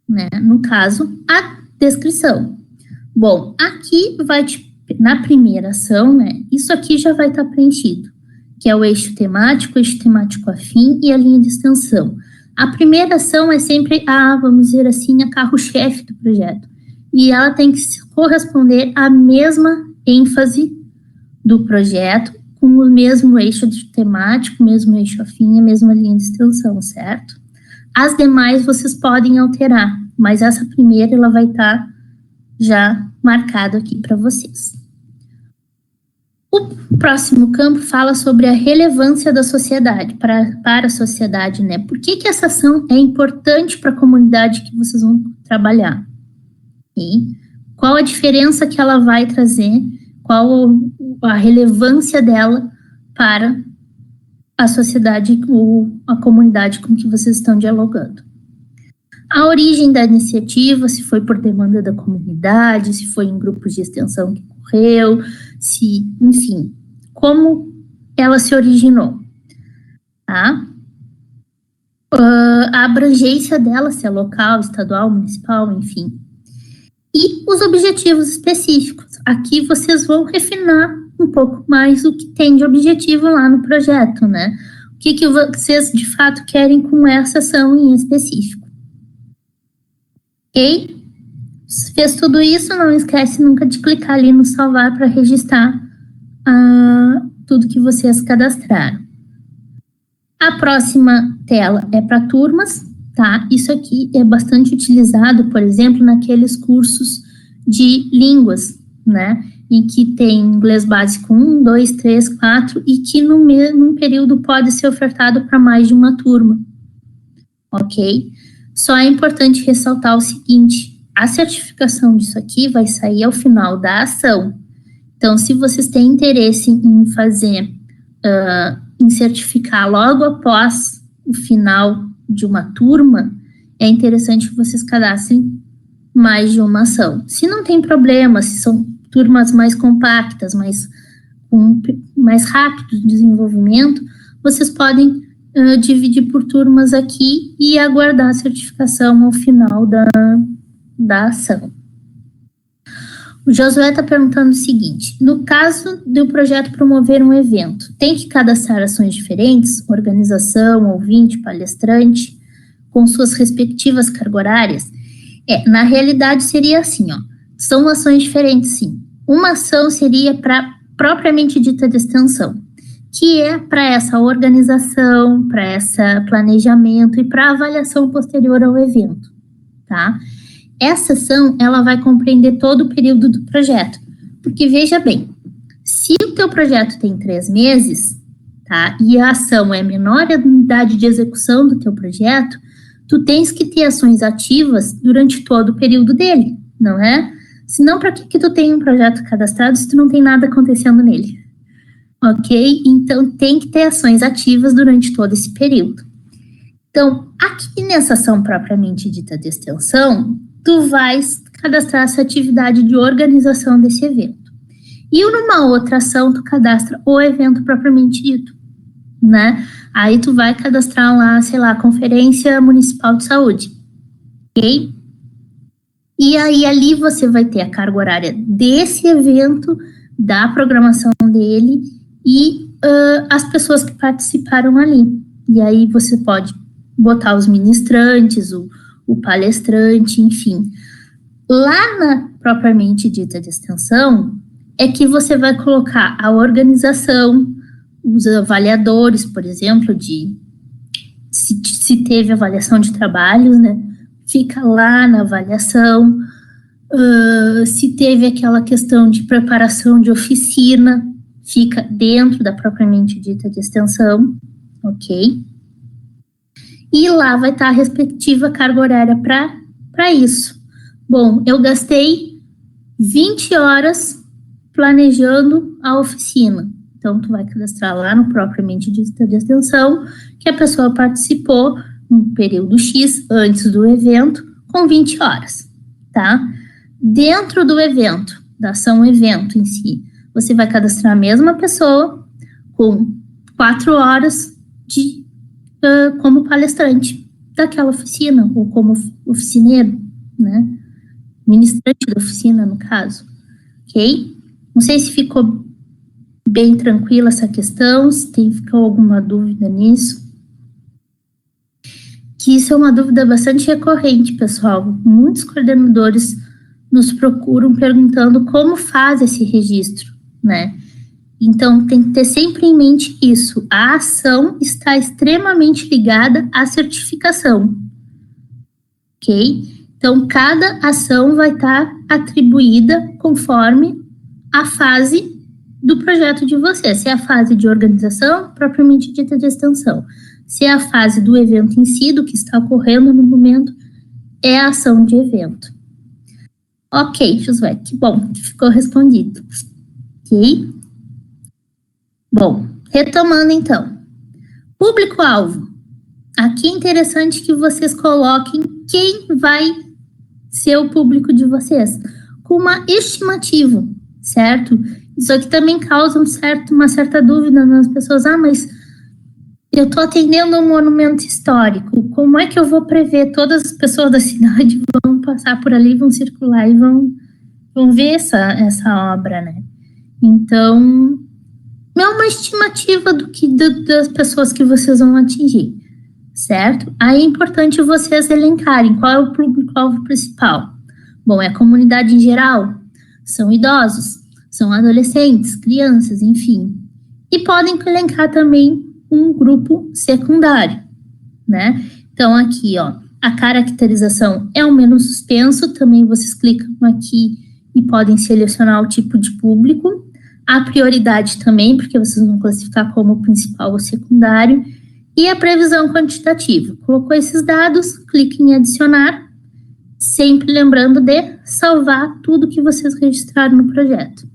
Né? No caso, a descrição. Bom, aqui na primeira ação, né, isso aqui já vai estar preenchido, que é o eixo temático afim e a linha de extensão. A primeira ação é sempre vamos dizer assim, a carro-chefe do projeto. E ela tem que corresponder à mesma ênfase do projeto, com o mesmo eixo temático, o mesmo eixo afim, a mesma linha de extensão, certo? As demais vocês podem alterar, mas essa primeira ela vai estar já marcado aqui para vocês. O próximo campo fala sobre a relevância da sociedade, para a sociedade, né? Por que essa ação é importante para a comunidade que vocês vão trabalhar? E qual a diferença que ela vai trazer, qual a relevância dela para a sociedade ou a comunidade com que vocês estão dialogando. A origem da iniciativa, se foi por demanda da comunidade, se foi em grupos de extensão que ocorreu, enfim, como ela se originou, tá? A abrangência dela, se é local, estadual, municipal, enfim. E os objetivos específicos. Aqui vocês vão refinar um pouco mais o que tem de objetivo lá no projeto, né? O que vocês, de fato, querem com essa ação em específico. Ok? Se fez tudo isso, não esquece nunca de clicar ali no salvar para registrar tudo que vocês cadastraram. A próxima tela é para turmas, tá? Isso aqui é bastante utilizado, por exemplo, naqueles cursos de línguas, né? Em que tem inglês básico 1, 2, 3, 4 e que num período pode ser ofertado para mais de uma turma, ok? Só é importante ressaltar o seguinte, a certificação disso aqui vai sair ao final da ação. Então, se vocês têm interesse em fazer, em certificar logo após o final de uma turma, é interessante que vocês cadastrem mais de uma ação. Se não tem problema, se são turmas mais compactas, mais rápido de desenvolvimento, vocês podem dividir por turmas aqui e aguardar a certificação ao final da ação. O Josué está perguntando o seguinte, no caso do projeto promover um evento, tem que cadastrar ações diferentes, organização, ouvinte, palestrante, com suas respectivas cargas horárias? Na realidade seria assim, ó, são ações diferentes, sim. Uma ação seria para propriamente dita de extensão, que é para essa organização, para esse planejamento e para avaliação posterior ao evento, tá? Essa ação, ela vai compreender todo o período do projeto, porque veja bem, se o teu projeto tem 3 meses, tá, e a ação é menor a unidade de execução do teu projeto, tu tens que ter ações ativas durante todo o período dele, não é? Senão, para que tu tem um projeto cadastrado se tu não tem nada acontecendo nele? Ok? Então, tem que ter ações ativas durante todo esse período. Então, aqui nessa ação propriamente dita de extensão, tu vais cadastrar essa atividade de organização desse evento. E numa outra ação, tu cadastra o evento propriamente dito, né? Aí tu vai cadastrar lá, sei lá, Conferência Municipal de Saúde, ok? E aí ali você vai ter a carga horária desse evento, da programação dele e as pessoas que participaram ali. E aí você pode botar os ministrantes, o palestrante, enfim. Lá na propriamente dita de extensão, é que você vai colocar a organização, os avaliadores, por exemplo, se teve avaliação de trabalhos, né? Fica lá na avaliação. Se teve aquela questão de preparação de oficina, fica dentro da propriamente dita de extensão, ok? E lá vai estar a respectiva carga horária para isso. Bom, eu gastei 20 horas planejando a oficina. Então, tu vai cadastrar lá no propriamente dito de extensão que a pessoa participou no período X antes do evento com 20 horas, tá? Dentro do evento, da ação evento em si, você vai cadastrar a mesma pessoa com 4 horas como palestrante daquela oficina, ou como oficineiro, né? Ministrante da oficina, no caso, ok? Não sei se ficou bem tranquila essa questão, se ficou alguma dúvida nisso. Que isso é uma dúvida bastante recorrente, pessoal. Muitos coordenadores nos procuram perguntando como faz esse registro, né? Então, tem que ter sempre em mente isso. A ação está extremamente ligada à certificação, ok? Então, cada ação vai estar atribuída conforme a fase do projeto de você. Se é a fase de organização, propriamente dita de extensão. Se é a fase do evento em si, do que está ocorrendo no momento, é a ação de evento. Ok, Josué, que bom, ficou respondido. Ok? Bom, retomando então. Público-alvo. Aqui é interessante que vocês coloquem quem vai ser o público de vocês, com uma estimativa, certo? Isso aqui também causa uma certa dúvida nas pessoas. Mas eu estou atendendo um monumento histórico, como é que eu vou prever todas as pessoas da cidade vão passar por ali, vão circular e vão ver essa obra, né? Então, é uma estimativa das pessoas que vocês vão atingir, certo? Aí é importante vocês elencarem qual é o público-alvo principal. Bom, é a comunidade em geral, são idosos, são adolescentes, crianças, enfim. E podem elencar também um grupo secundário, né? Então, aqui, ó, a caracterização é um menu suspenso, também vocês clicam aqui e podem selecionar o tipo de público. A prioridade também, porque vocês vão classificar como principal ou secundário. E a previsão quantitativa. Colocou esses dados, clique em adicionar, sempre lembrando de salvar tudo que vocês registraram no projeto.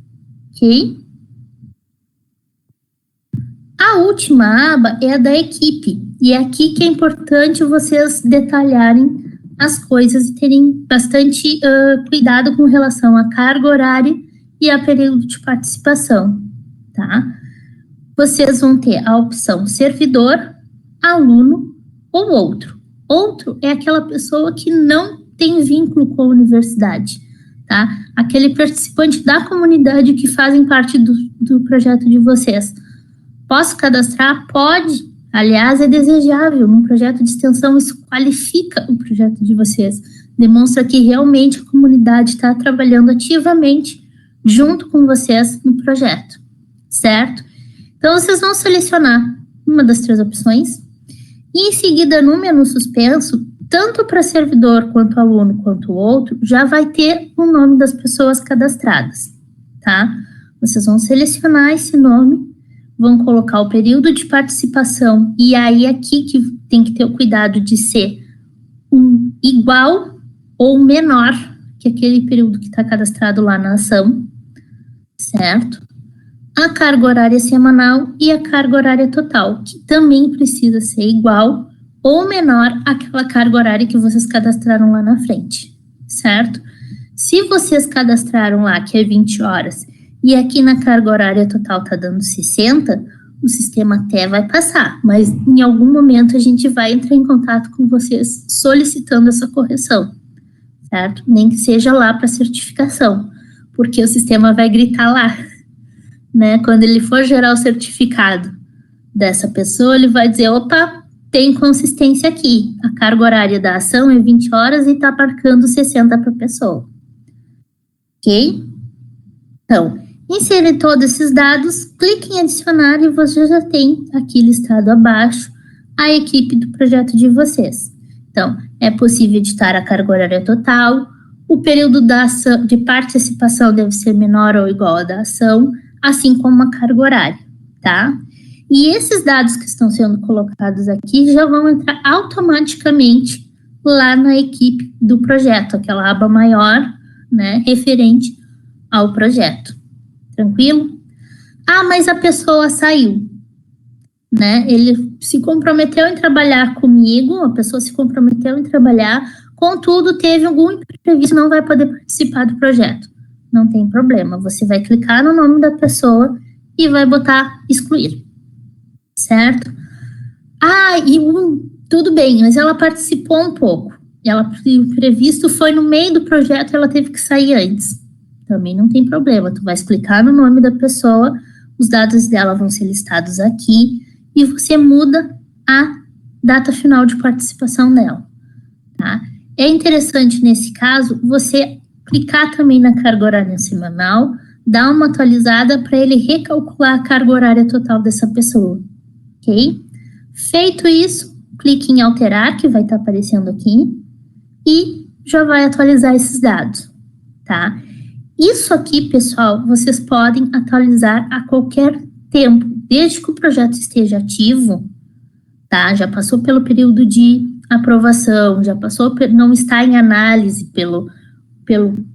Ok? A última aba é a da equipe, e é aqui que é importante vocês detalharem as coisas e terem bastante cuidado com relação à carga horária e a período de participação, tá? Vocês vão ter a opção servidor, aluno ou outro. Outro é aquela pessoa que não tem vínculo com a universidade, tá? Aquele participante da comunidade que fazem parte do projeto de vocês. Posso cadastrar? Pode. Aliás, é desejável. Num projeto de extensão, isso qualifica o projeto de vocês. Demonstra que realmente a comunidade está trabalhando ativamente junto com vocês no projeto, certo? Então, vocês vão selecionar uma das 3 opções e, em seguida, no menu suspenso, tanto para servidor, quanto aluno, quanto outro, já vai ter o nome das pessoas cadastradas, tá? Vocês vão selecionar esse nome, vão colocar o período de participação, e aí aqui que tem que ter o cuidado de ser igual ou menor que aquele período que está cadastrado lá na ação, certo? A carga horária semanal e a carga horária total, que também precisa ser igual ou menor àquela carga horária que vocês cadastraram lá na frente, certo? Se vocês cadastraram lá que é 20 horas e aqui na carga horária total tá dando 60, o sistema até vai passar, mas em algum momento a gente vai entrar em contato com vocês solicitando essa correção, certo? Nem que seja lá para certificação, porque o sistema vai gritar lá, né? Quando ele for gerar o certificado dessa pessoa, ele vai dizer, opa, tem consistência aqui, a carga horária da ação é 20 horas e está marcando 60 para a pessoa, ok? Então, inserir todos esses dados, clique em adicionar e você já tem aqui listado abaixo a equipe do projeto de vocês. Então, é possível editar a carga horária total, o período da ação, de participação deve ser menor ou igual à da ação, assim como a carga horária, tá? E esses dados que estão sendo colocados aqui já vão entrar automaticamente lá na equipe do projeto, aquela aba maior, né, referente ao projeto. Tranquilo? Ah, mas a pessoa saiu, né? Ele se comprometeu em trabalhar comigo, a pessoa se comprometeu em trabalhar, contudo, teve algum imprevisto, não vai poder participar do projeto. Não tem problema, você vai clicar no nome da pessoa e vai botar excluir, certo? Ah, tudo bem, mas ela participou um pouco. O previsto foi no meio do projeto, ela teve que sair antes. Também não tem problema, tu vai clicar no nome da pessoa, os dados dela vão ser listados aqui e você muda a data final de participação dela, tá? É interessante, nesse caso, você clicar também na carga horária semanal, dar uma atualizada para ele recalcular a carga horária total dessa pessoa, ok? Feito isso, clique em alterar, que vai estar aparecendo aqui, e já vai atualizar esses dados, tá? Isso aqui, pessoal, vocês podem atualizar a qualquer tempo, desde que o projeto esteja ativo, tá? Já passou pelo período de aprovação, já passou, não está em análise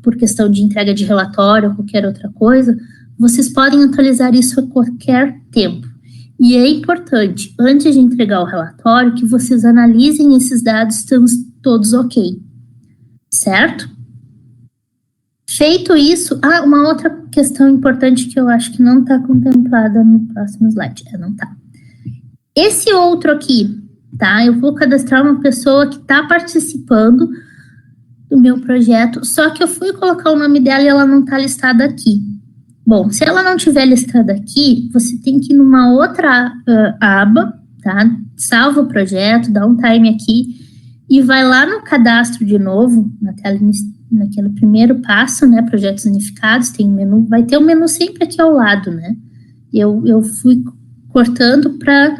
por questão de entrega de relatório ou qualquer outra coisa, vocês podem atualizar isso a qualquer tempo. E é importante, antes de entregar o relatório, que vocês analisem esses dados, estão todos ok, certo? Feito isso, uma outra questão importante que eu acho que não está contemplada no próximo slide, não está. Esse outro aqui, tá? Eu vou cadastrar uma pessoa que está participando do meu projeto, só que eu fui colocar o nome dela e ela não está listada aqui. Bom, se ela não estiver listada aqui, você tem que ir numa outra aba, tá? Salva o projeto, dá um time aqui e vai lá no cadastro de novo, naquele primeiro passo, né? Projetos unificados, tem um menu, vai ter um menu sempre aqui ao lado, né? Eu fui cortando para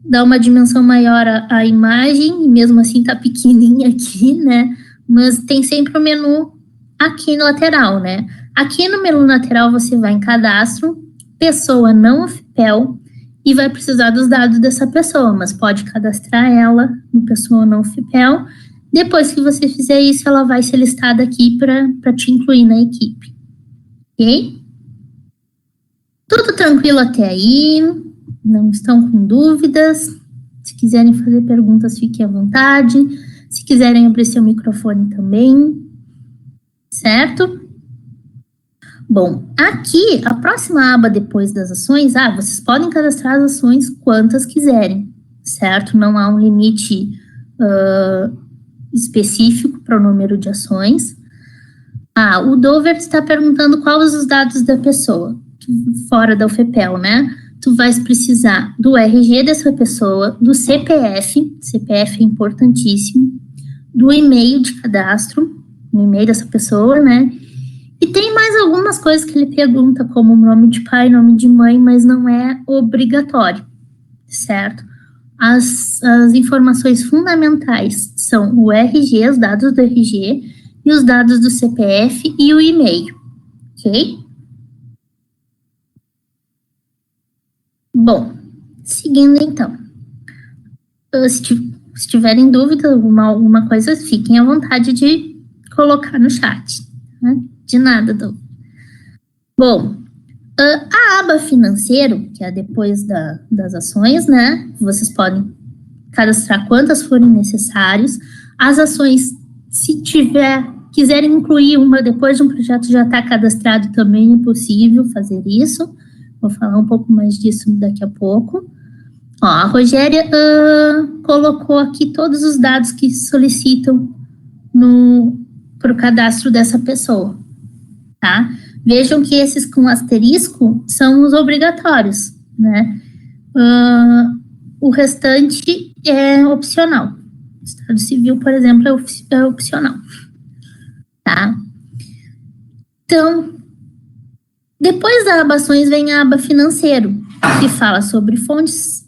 dar uma dimensão maior à imagem, e mesmo assim tá pequenininha aqui, né? Mas tem sempre o menu aqui no lateral, né? Aqui no menu lateral você vai em cadastro, pessoa não FIPEL, e vai precisar dos dados dessa pessoa, mas pode cadastrar ela no pessoa não FIPEL. Depois que você fizer isso, ela vai ser listada aqui para te incluir na equipe. Ok? Tudo tranquilo até aí? Não estão com dúvidas? Se quiserem fazer perguntas, fiquem à vontade. Se quiserem abrir seu microfone também. Certo? Bom, aqui, a próxima aba depois das ações, vocês podem cadastrar as ações quantas quiserem, certo? Não há um limite específico para o número de ações. O Dover está perguntando quais os dados da pessoa, fora da UFPEL, né? Tu vais precisar do RG dessa pessoa, do CPF é importantíssimo, do e-mail de cadastro, o e-mail dessa pessoa, né? E tem mais algumas coisas que ele pergunta, como nome de pai, nome de mãe, mas não é obrigatório, certo? As informações fundamentais são o RG, os dados do RG, e os dados do CPF e o e-mail, ok? Bom, seguindo então. Se tiverem dúvida, alguma coisa, fiquem à vontade de colocar no chat, né? De nada, Dom. Bom, a aba financeiro, que é depois das ações, né? Vocês podem cadastrar quantas forem necessárias. As ações, se quiserem incluir uma depois de um projeto já está cadastrado, também é possível fazer isso. Vou falar um pouco mais disso daqui a pouco. A Rogéria colocou aqui todos os dados que solicitam para o cadastro dessa pessoa, tá? Vejam que esses com asterisco são os obrigatórios, né? O restante é opcional. O Estado Civil, por exemplo, é opcional, tá? Então, depois da aba ações vem a aba financeiro, que fala sobre fontes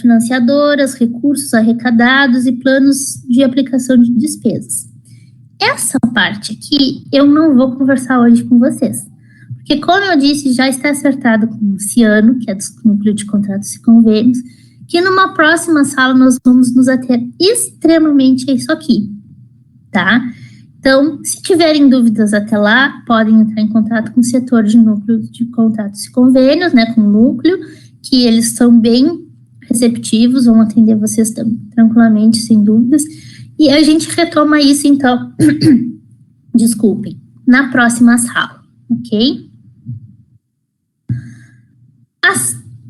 financiadoras, recursos arrecadados e planos de aplicação de despesas. Essa parte aqui eu não vou conversar hoje com vocês, porque, como eu disse, já está acertado com o Luciano, que é do Núcleo de Contratos e Convênios, que numa próxima sala nós vamos nos ater extremamente a isso aqui, tá? Então, se tiverem dúvidas até lá, podem entrar em contato com o setor de núcleo de contratos e convênios, né, com o núcleo, que eles são bem receptivos, vão atender vocês tranquilamente, sem dúvidas. E a gente retoma isso, então, desculpem, na próxima sala, ok? A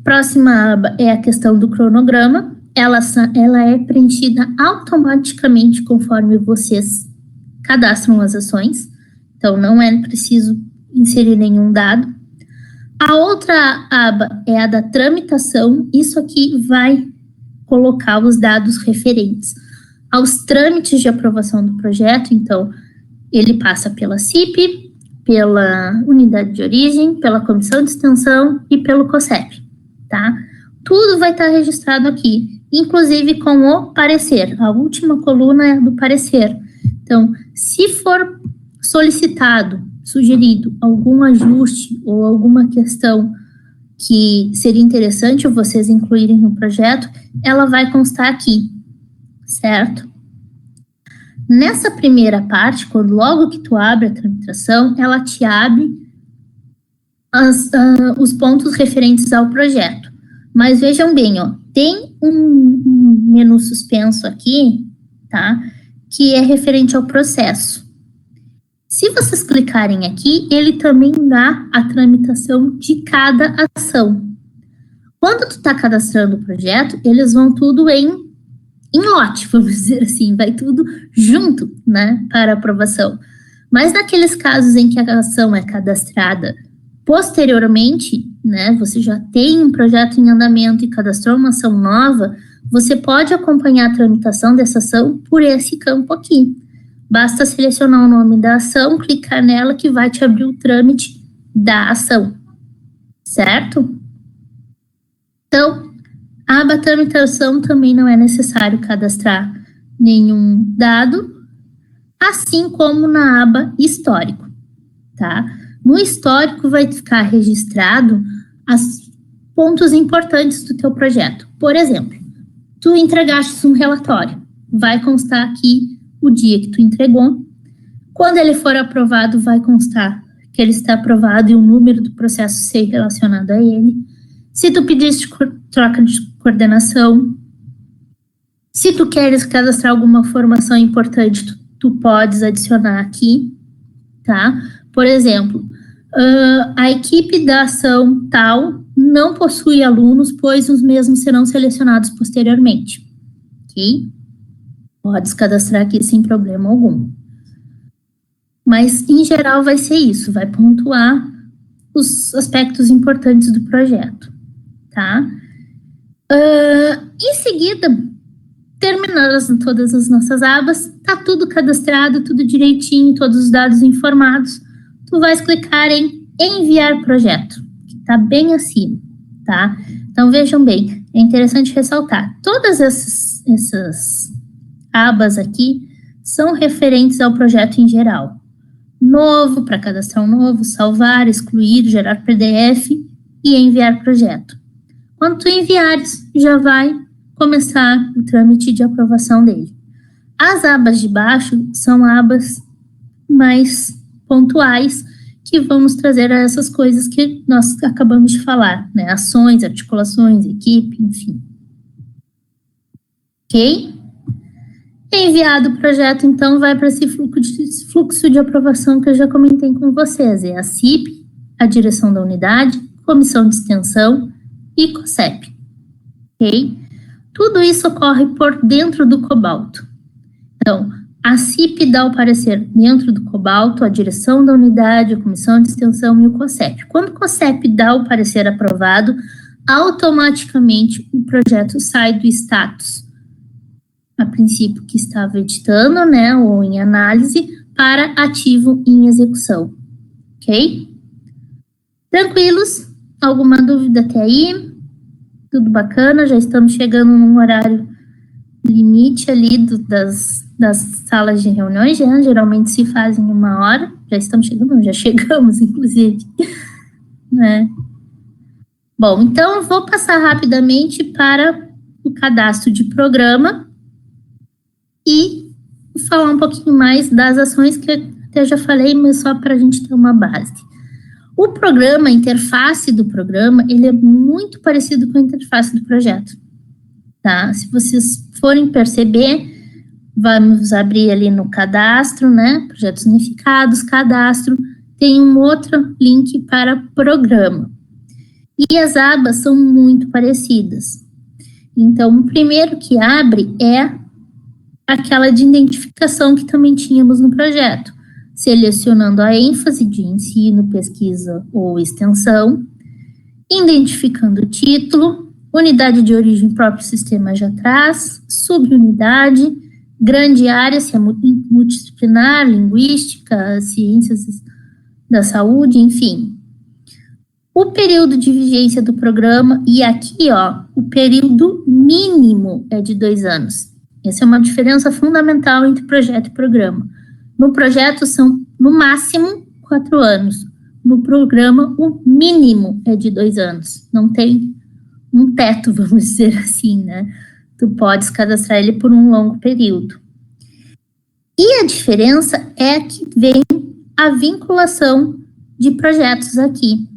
próxima aba é a questão do cronograma. Ela é preenchida automaticamente conforme vocês cadastram as ações, então não é preciso inserir nenhum dado. A outra aba é a da tramitação. Isso aqui vai colocar os dados referentes aos trâmites de aprovação do projeto. Então, ele passa pela CIP, pela unidade de origem, pela comissão de extensão e pelo COSEP, tá? Tudo vai estar registrado aqui, inclusive com o parecer. A última coluna é do parecer. Então, se for solicitado, sugerido algum ajuste ou alguma questão que seria interessante vocês incluírem no projeto, ela vai constar aqui, certo? Nessa primeira parte, quando logo que tu abre a tramitação, ela te abre os pontos referentes ao projeto. Mas vejam bem, ó, tem um menu suspenso aqui, tá? Que é referente ao processo. Se vocês clicarem aqui, ele também dá a tramitação de cada ação. Quando tu está cadastrando o projeto, eles vão tudo em lote, vamos dizer assim, vai tudo junto, né, para aprovação. Mas naqueles casos em que a ação é cadastrada posteriormente, né, você já tem um projeto em andamento e cadastrou uma ação nova, você pode acompanhar a tramitação dessa ação por esse campo aqui. Basta selecionar o nome da ação, clicar nela que vai te abrir o trâmite da ação, certo? Então, a aba tramitação também não é necessário cadastrar nenhum dado, assim como na aba histórico, tá? No histórico vai ficar registrado os pontos importantes do teu projeto. Por exemplo, tu entregaste um relatório, vai constar aqui o dia que tu entregou. Quando ele for aprovado, vai constar que ele está aprovado e o número do processo ser relacionado a ele. Se tu pediste troca de coordenação, se tu queres cadastrar alguma informação importante, tu podes adicionar aqui, tá? Por exemplo, a equipe da ação tal não possui alunos, pois os mesmos serão selecionados posteriormente, ok? Podes cadastrar aqui sem problema algum. Mas, em geral, vai ser isso, vai pontuar os aspectos importantes do projeto, tá? Em seguida, terminadas todas as nossas abas, tá tudo cadastrado, tudo direitinho, todos os dados informados, tu vais clicar em enviar projeto, que tá bem acima, tá? Então, vejam bem, é interessante ressaltar, todas essas abas aqui são referentes ao projeto em geral. Novo, para cadastrar um novo, salvar, excluir, gerar PDF e enviar projeto. Quando tu enviares, já vai começar o trâmite de aprovação dele. As abas de baixo são abas mais pontuais que vão nos trazer a essas coisas que nós acabamos de falar, né? Ações, articulações, equipe, enfim. Ok? Enviado o projeto, então, vai para esse fluxo de aprovação que eu já comentei com vocês. É a CIP, a direção da unidade, comissão de extensão e COSEP. Ok? Tudo isso ocorre por dentro do Cobalto. Então, a CIP dá o parecer dentro do Cobalto, a direção da unidade, a comissão de extensão e o COSEP. Quando o COSEP dá o parecer aprovado, automaticamente o projeto sai do status, a princípio que estava editando, né, ou em análise, para ativo em execução. Ok? Tranquilos? Alguma dúvida até aí? Tudo bacana? Já estamos chegando num horário limite ali das salas de reuniões, já geralmente se fazem 1 hora, já estamos chegando, não, já chegamos, inclusive, né? Bom, então eu vou passar rapidamente para o cadastro de programa e falar um pouquinho mais das ações que eu até já falei, mas só para a gente ter uma base. O programa, a interface do programa, ele é muito parecido com a interface do projeto, tá? Se vocês forem perceber, vamos abrir ali no cadastro, né? Projetos unificados, cadastro, tem um outro link para programa. E as abas são muito parecidas. Então, o primeiro que abre é aquela de identificação que também tínhamos no projeto, selecionando a ênfase de ensino, pesquisa ou extensão, identificando o título, unidade de origem próprio sistema já traz, subunidade, grande área, se é multidisciplinar, linguística, ciências da saúde, enfim. O período de vigência do programa, e aqui, ó, o período mínimo é de 2 anos. Essa é uma diferença fundamental entre projeto e programa. No projeto são, no máximo, 4 anos. No programa, o mínimo é de 2 anos. Não tem um teto, vamos dizer assim, né? Tu podes cadastrar ele por um longo período. E a diferença é que vem a vinculação de projetos aqui,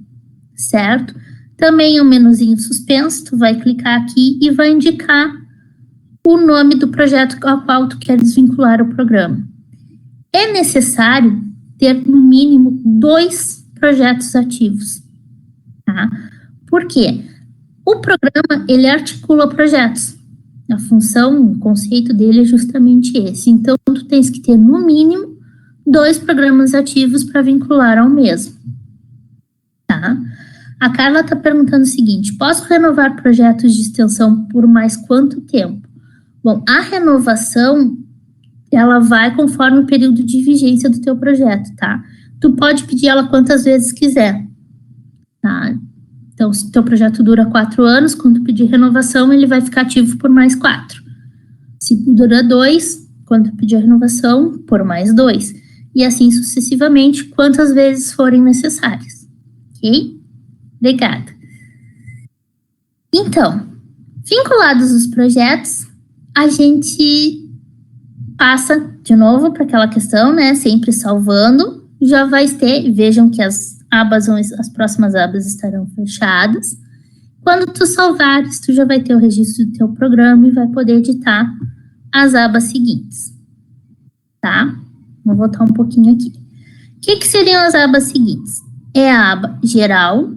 certo? Também é um menuzinho suspenso, tu vai clicar aqui e vai indicar o nome do projeto ao qual tu queres vincular o programa. É necessário ter, no mínimo, 2 projetos ativos, tá? Por quê? O programa, ele articula projetos. A função, o conceito dele é justamente esse. Então, tu tens que ter, no mínimo, 2 programas ativos para vincular ao mesmo, tá? A Carla está perguntando o seguinte: posso renovar projetos de extensão por mais quanto tempo? Bom, a renovação, ela vai conforme o período de vigência do teu projeto, tá? Tu pode pedir ela quantas vezes quiser, tá? Então, se o teu projeto dura 4 anos, quando tu pedir renovação, ele vai ficar ativo por mais 4. Se dura 2, quando tu pedir a renovação, por mais 2. E assim sucessivamente, quantas vezes forem necessárias. Ok? Obrigada. Então, vinculados os projetos, a gente passa de novo para aquela questão, né? Sempre salvando. Já vai ter, vejam que as próximas abas estarão fechadas. Quando tu salvares, tu já vai ter o registro do teu programa e vai poder editar as abas seguintes, tá? Vou voltar um pouquinho aqui. O que seriam as abas seguintes? É a aba geral,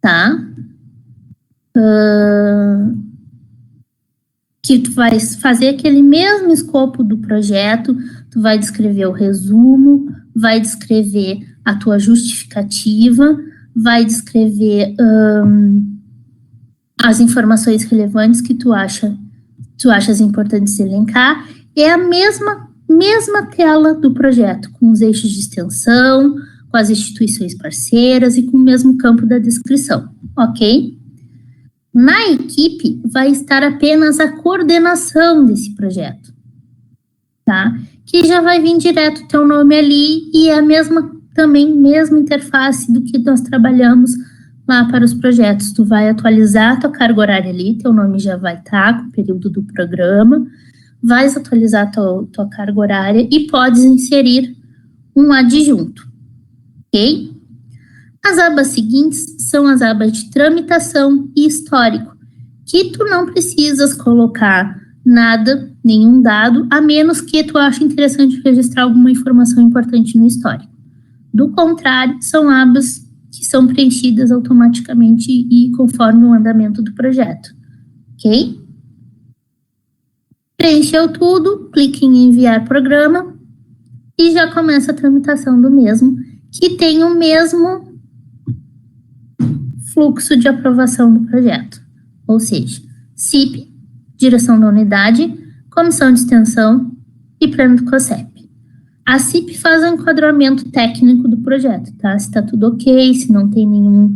tá? Que tu vai fazer aquele mesmo escopo do projeto, tu vai descrever o resumo, vai descrever a tua justificativa, vai descrever as informações relevantes que tu achas importantes elencar. É a mesma tela do projeto, com os eixos de extensão, com as instituições parceiras e com o mesmo campo da descrição, ok? Na equipe vai estar apenas a coordenação desse projeto, tá? Que já vai vir direto o teu nome ali e é a mesma interface do que nós trabalhamos lá para os projetos. Tu vai atualizar a tua carga horária ali, teu nome já vai estar com o período do programa, vais atualizar a tua carga horária e podes inserir um adjunto, ok? As abas seguintes são as abas de tramitação e histórico, que tu não precisas colocar nada, nenhum dado, a menos que tu ache interessante registrar alguma informação importante no histórico. Do contrário, são abas que são preenchidas automaticamente e conforme o andamento do projeto, ok? Preencheu tudo, clique em enviar programa e já começa a tramitação do mesmo, que tem o mesmo fluxo de aprovação do projeto, ou seja, CIP, direção da unidade, comissão de extensão e pleno do COSEP. A CIP faz um enquadramento técnico do projeto, tá? Se está tudo ok, se não tem nenhum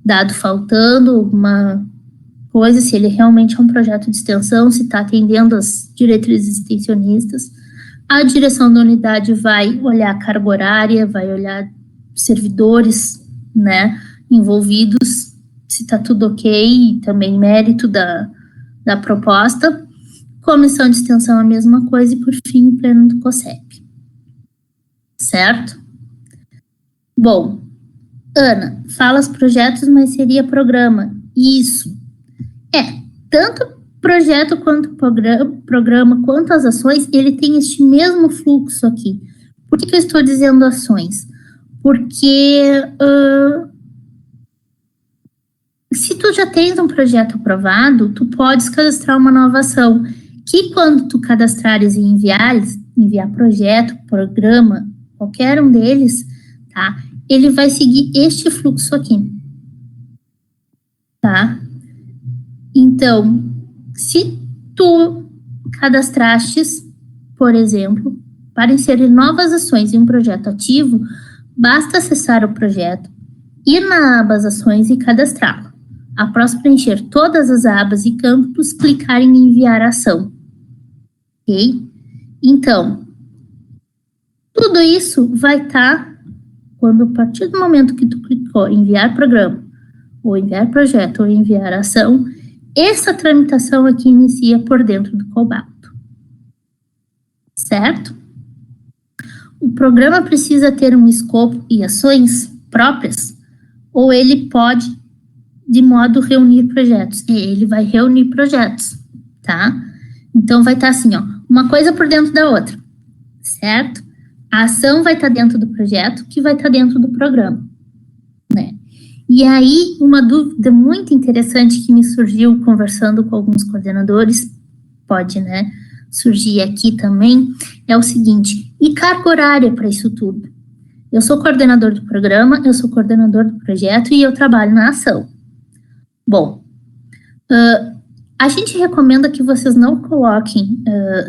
dado faltando, alguma coisa, se ele realmente é um projeto de extensão, se está atendendo as diretrizes extensionistas. A direção da unidade vai olhar a carga horária, vai olhar servidores, né, envolvidos, se está tudo ok, e também mérito da proposta. comissão de extensão a mesma coisa e, por fim, o pleno do COSEP. Certo? Bom, Ana, fala os projetos, mas seria programa. Isso. Tanto projeto quanto programa, quanto as ações, ele tem este mesmo fluxo aqui. Por que eu estou dizendo ações? Porque se tu já tens um projeto aprovado, tu podes cadastrar uma nova ação, que quando tu cadastrares e enviar projeto, programa, qualquer um deles, tá? Ele vai seguir este fluxo aqui, tá? Então, se tu cadastrastes, por exemplo, para inserir novas ações em um projeto ativo, basta acessar o projeto, ir na aba ações e cadastrá-lo. Após preencher todas as abas e campos, clicar em enviar ação. Ok? Então, tudo isso vai estar, quando a partir do momento que tu clicou em enviar programa, ou enviar projeto, ou enviar ação, essa tramitação aqui inicia por dentro do Cobalto. Certo? O programa precisa ter um escopo e ações próprias, ou ele pode, de modo reunir projetos. Ele vai reunir projetos, tá? Então, vai estar assim, ó, uma coisa por dentro da outra, certo? A ação vai estar dentro do projeto, que vai estar dentro do programa, né? E aí, uma dúvida muito interessante que me surgiu conversando com alguns coordenadores, pode, né, surgir aqui também, é o seguinte: e carga horária para isso tudo? Eu sou coordenador do programa, eu sou coordenador do projeto e eu trabalho na ação. Bom, a gente recomenda que vocês não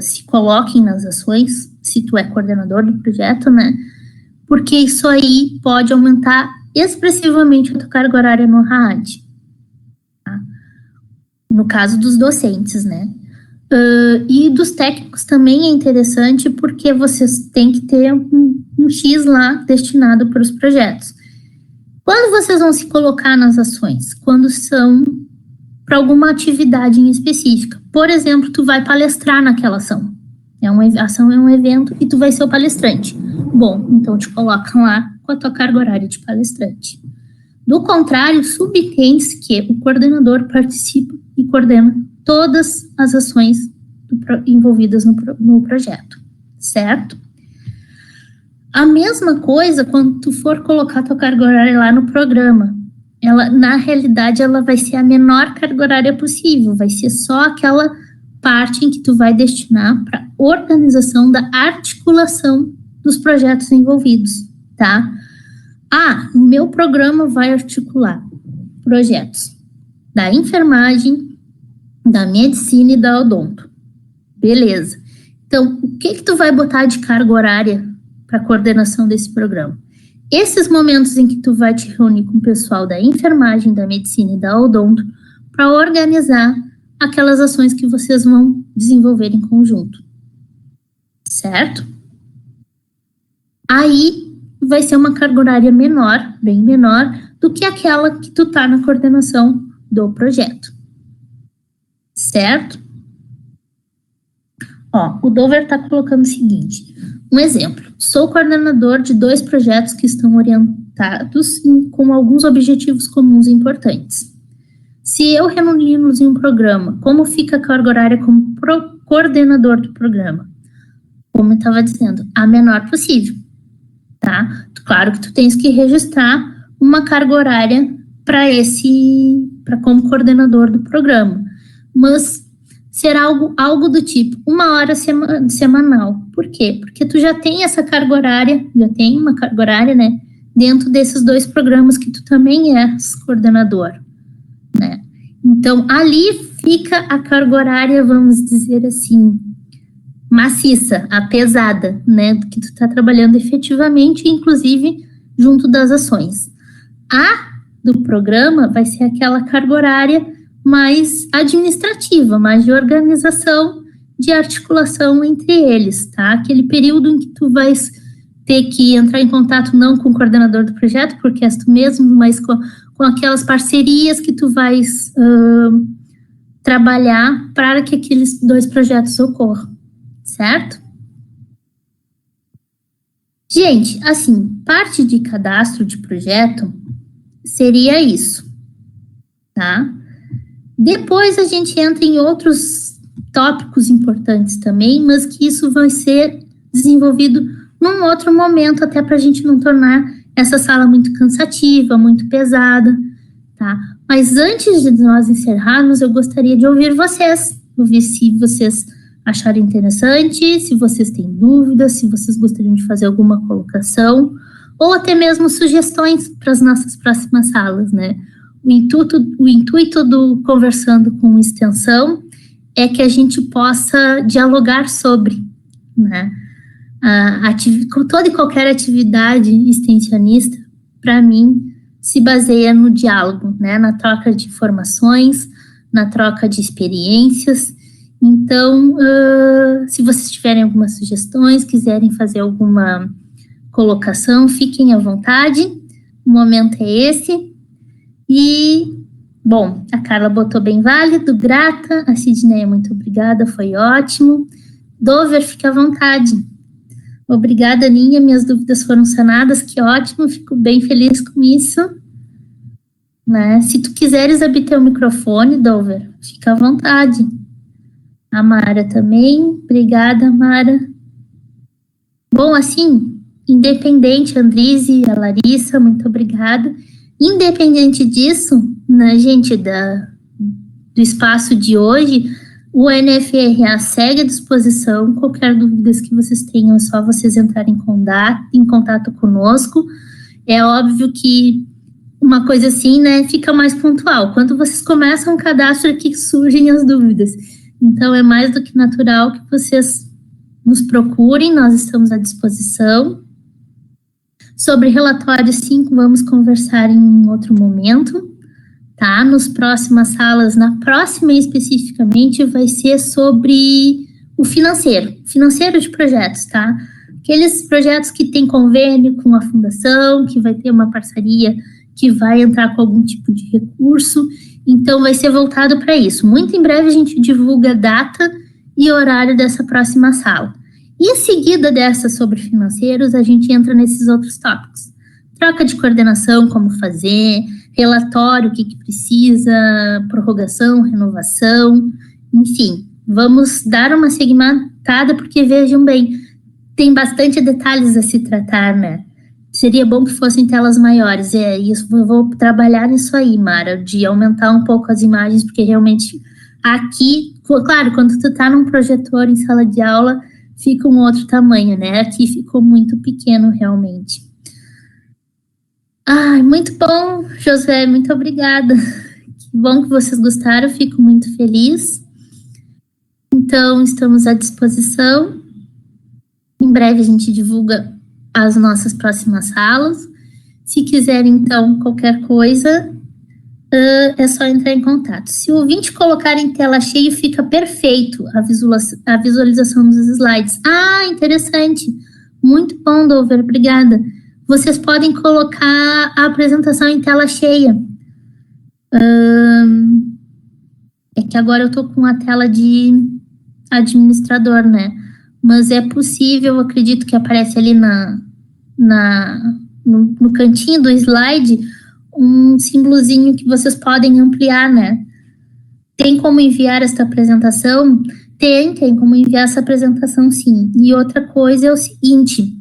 se coloquem nas ações, se tu é coordenador do projeto, né? Porque isso aí pode aumentar expressivamente a tua carga horária no RAAD. Tá? No caso dos docentes, né? E dos técnicos também é interessante, porque vocês têm que ter um X lá destinado para os projetos. Quando vocês vão se colocar nas ações? Quando são para alguma atividade em específica. Por exemplo, tu vai palestrar naquela ação. A ação é um evento e tu vai ser o palestrante. Bom, então te colocam lá com a tua carga horária de palestrante. Do contrário, subentende-se que o coordenador participa e coordena todas as ações envolvidas no projeto, certo? A mesma coisa quando tu for colocar tua carga horária lá no programa. Na realidade, ela vai ser a menor carga horária possível, vai ser só aquela parte em que tu vai destinar para organização da articulação dos projetos envolvidos, tá? O meu programa vai articular projetos da enfermagem, da medicina e da odonto. Beleza. Então, o que tu vai botar de carga horária para coordenação desse programa? Esses momentos em que tu vai te reunir com o pessoal da enfermagem, da medicina e da odonto para organizar aquelas ações que vocês vão desenvolver em conjunto. Certo? Aí vai ser uma carga horária menor, bem menor, do que aquela que tu tá na coordenação do projeto. Certo? O Dover tá colocando o seguinte, um exemplo: sou coordenador de 2 projetos que estão orientados com alguns objetivos comuns e importantes. Se eu reuni-los em um programa, como fica a carga horária como coordenador do programa? Como eu estava dizendo, a menor possível, tá? Claro que tu tens que registrar uma carga horária para como coordenador do programa, mas será algo do tipo 1 hora semanal. Por quê? Porque tu já tem essa carga horária, uma carga horária, né, dentro desses 2 programas que tu também és coordenador, né? Então, ali fica a carga horária, vamos dizer assim, maciça, a pesada, né, que tu tá trabalhando efetivamente, inclusive junto das ações. A do programa vai ser aquela carga horária mais administrativa, mais de organização, de articulação entre eles, tá? Aquele período em que tu vais ter que entrar em contato não com o coordenador do projeto, porque és tu mesmo, mas com aquelas parcerias que tu vais trabalhar para que aqueles 2 projetos ocorram, certo? Gente, assim, parte de cadastro de projeto seria isso, tá? Depois a gente entra em outros tópicos importantes também, mas que isso vai ser desenvolvido num outro momento, até para a gente não tornar essa sala muito cansativa, muito pesada, tá? Mas antes de nós encerrarmos, eu gostaria de ouvir vocês, ouvir se vocês acharem interessante, se vocês têm dúvidas, se vocês gostariam de fazer alguma colocação, ou até mesmo sugestões para as nossas próximas salas, né? O intuito do Conversando com Extensão é que a gente possa dialogar sobre, né? Toda e qualquer atividade extensionista, para mim, se baseia no diálogo, né? Na troca de informações, na troca de experiências. Então, se vocês tiverem algumas sugestões, quiserem fazer alguma colocação, fiquem à vontade. O momento é esse. E, bom, a Carla botou bem válido, grata. A Sidneia, muito obrigada, foi ótimo. Dover, fique à vontade. Obrigada, Aninha, minhas dúvidas foram sanadas, que ótimo, fico bem feliz com isso. Né? Se tu quiseres obter o microfone, Dover, fica à vontade. A Mara também, obrigada, Mara. Bom, assim, independente, Andrize, a Larissa, muito obrigada. Independente disso, né, gente, do espaço de hoje, o NFRA segue à disposição. Qualquer dúvida que vocês tenham, é só vocês entrarem em contato conosco. É óbvio que uma coisa assim, né, fica mais pontual. Quando vocês começam o cadastro, é que surgem as dúvidas. Então, é mais do que natural que vocês nos procurem, nós estamos à disposição. Sobre relatório 5, vamos conversar em um outro momento, tá? Nos próximas salas, na próxima especificamente, vai ser sobre o financeiro de projetos, tá? Aqueles projetos que tem convênio com a fundação, que vai ter uma parceria, que vai entrar com algum tipo de recurso, então vai ser voltado para isso. Muito em breve a gente divulga a data e horário dessa próxima sala. E em seguida dessa sobre financeiros, a gente entra nesses outros tópicos. Troca de coordenação, como fazer, relatório, o que precisa, prorrogação, renovação, enfim. Vamos dar uma segmentada, porque vejam bem, tem bastante detalhes a se tratar, né? Seria bom que fossem telas maiores, isso, eu vou trabalhar nisso aí, Mara, de aumentar um pouco as imagens, porque realmente aqui, claro, quando tu tá num projetor em sala de aula, fica um outro tamanho, né? Aqui ficou muito pequeno, realmente. Ai, muito bom, Josué, muito obrigada. Que bom que vocês gostaram, fico muito feliz. Então, estamos à disposição. Em breve a gente divulga as nossas próximas salas. Se quiser, então, qualquer coisa, é só entrar em contato. Se o ouvinte colocar em tela cheia, fica perfeito a visualização dos slides. Ah, interessante. Muito bom, Dover, obrigada. Vocês podem colocar a apresentação em tela cheia. É que agora eu estou com a tela de administrador, né? Mas é possível, acredito que aparece ali no cantinho do slide, um símbolozinho que vocês podem ampliar, né? Tem como enviar esta apresentação? Tem como enviar essa apresentação, sim. E outra coisa é o seguinte,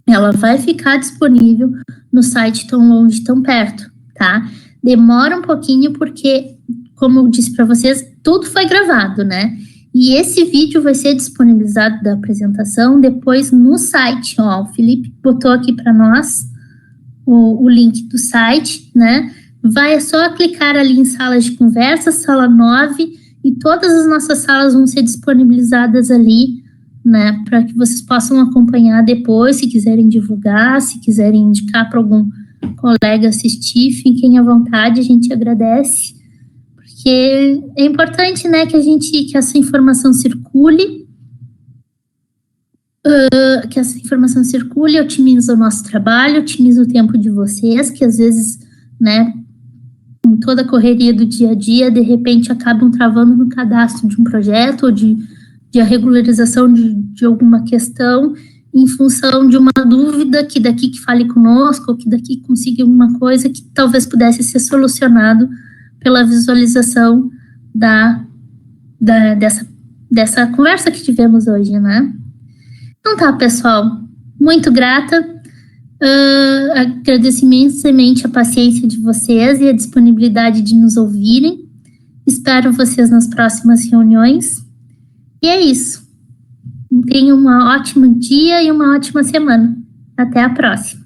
ela vai ficar disponível no site Tão Longe, Tão Perto, tá? Demora um pouquinho porque, como eu disse para vocês, tudo foi gravado, né? E esse vídeo vai ser disponibilizado da apresentação depois no site, ó, o Felipe botou aqui para nós o link do site, né? É só clicar ali em salas de conversa, sala 9, e todas as nossas salas vão ser disponibilizadas ali, né? Para que vocês possam acompanhar depois, se quiserem divulgar, se quiserem indicar para algum colega assistir, fiquem à vontade, a gente agradece. Porque é importante, né, que essa informação circule, otimiza o nosso trabalho, otimiza o tempo de vocês, que às vezes, né, toda a correria do dia a dia, de repente acabam travando no cadastro de um projeto ou de a regularização de alguma questão em função de uma dúvida que daqui que fale conosco, ou que daqui consiga uma coisa que talvez pudesse ser solucionado pela visualização dessa conversa que tivemos hoje, né? Então tá, pessoal, muito grata, agradeço imensamente a paciência de vocês e a disponibilidade de nos ouvirem, espero vocês nas próximas reuniões, e é isso. Tenham um ótimo dia e uma ótima semana. Até a próxima.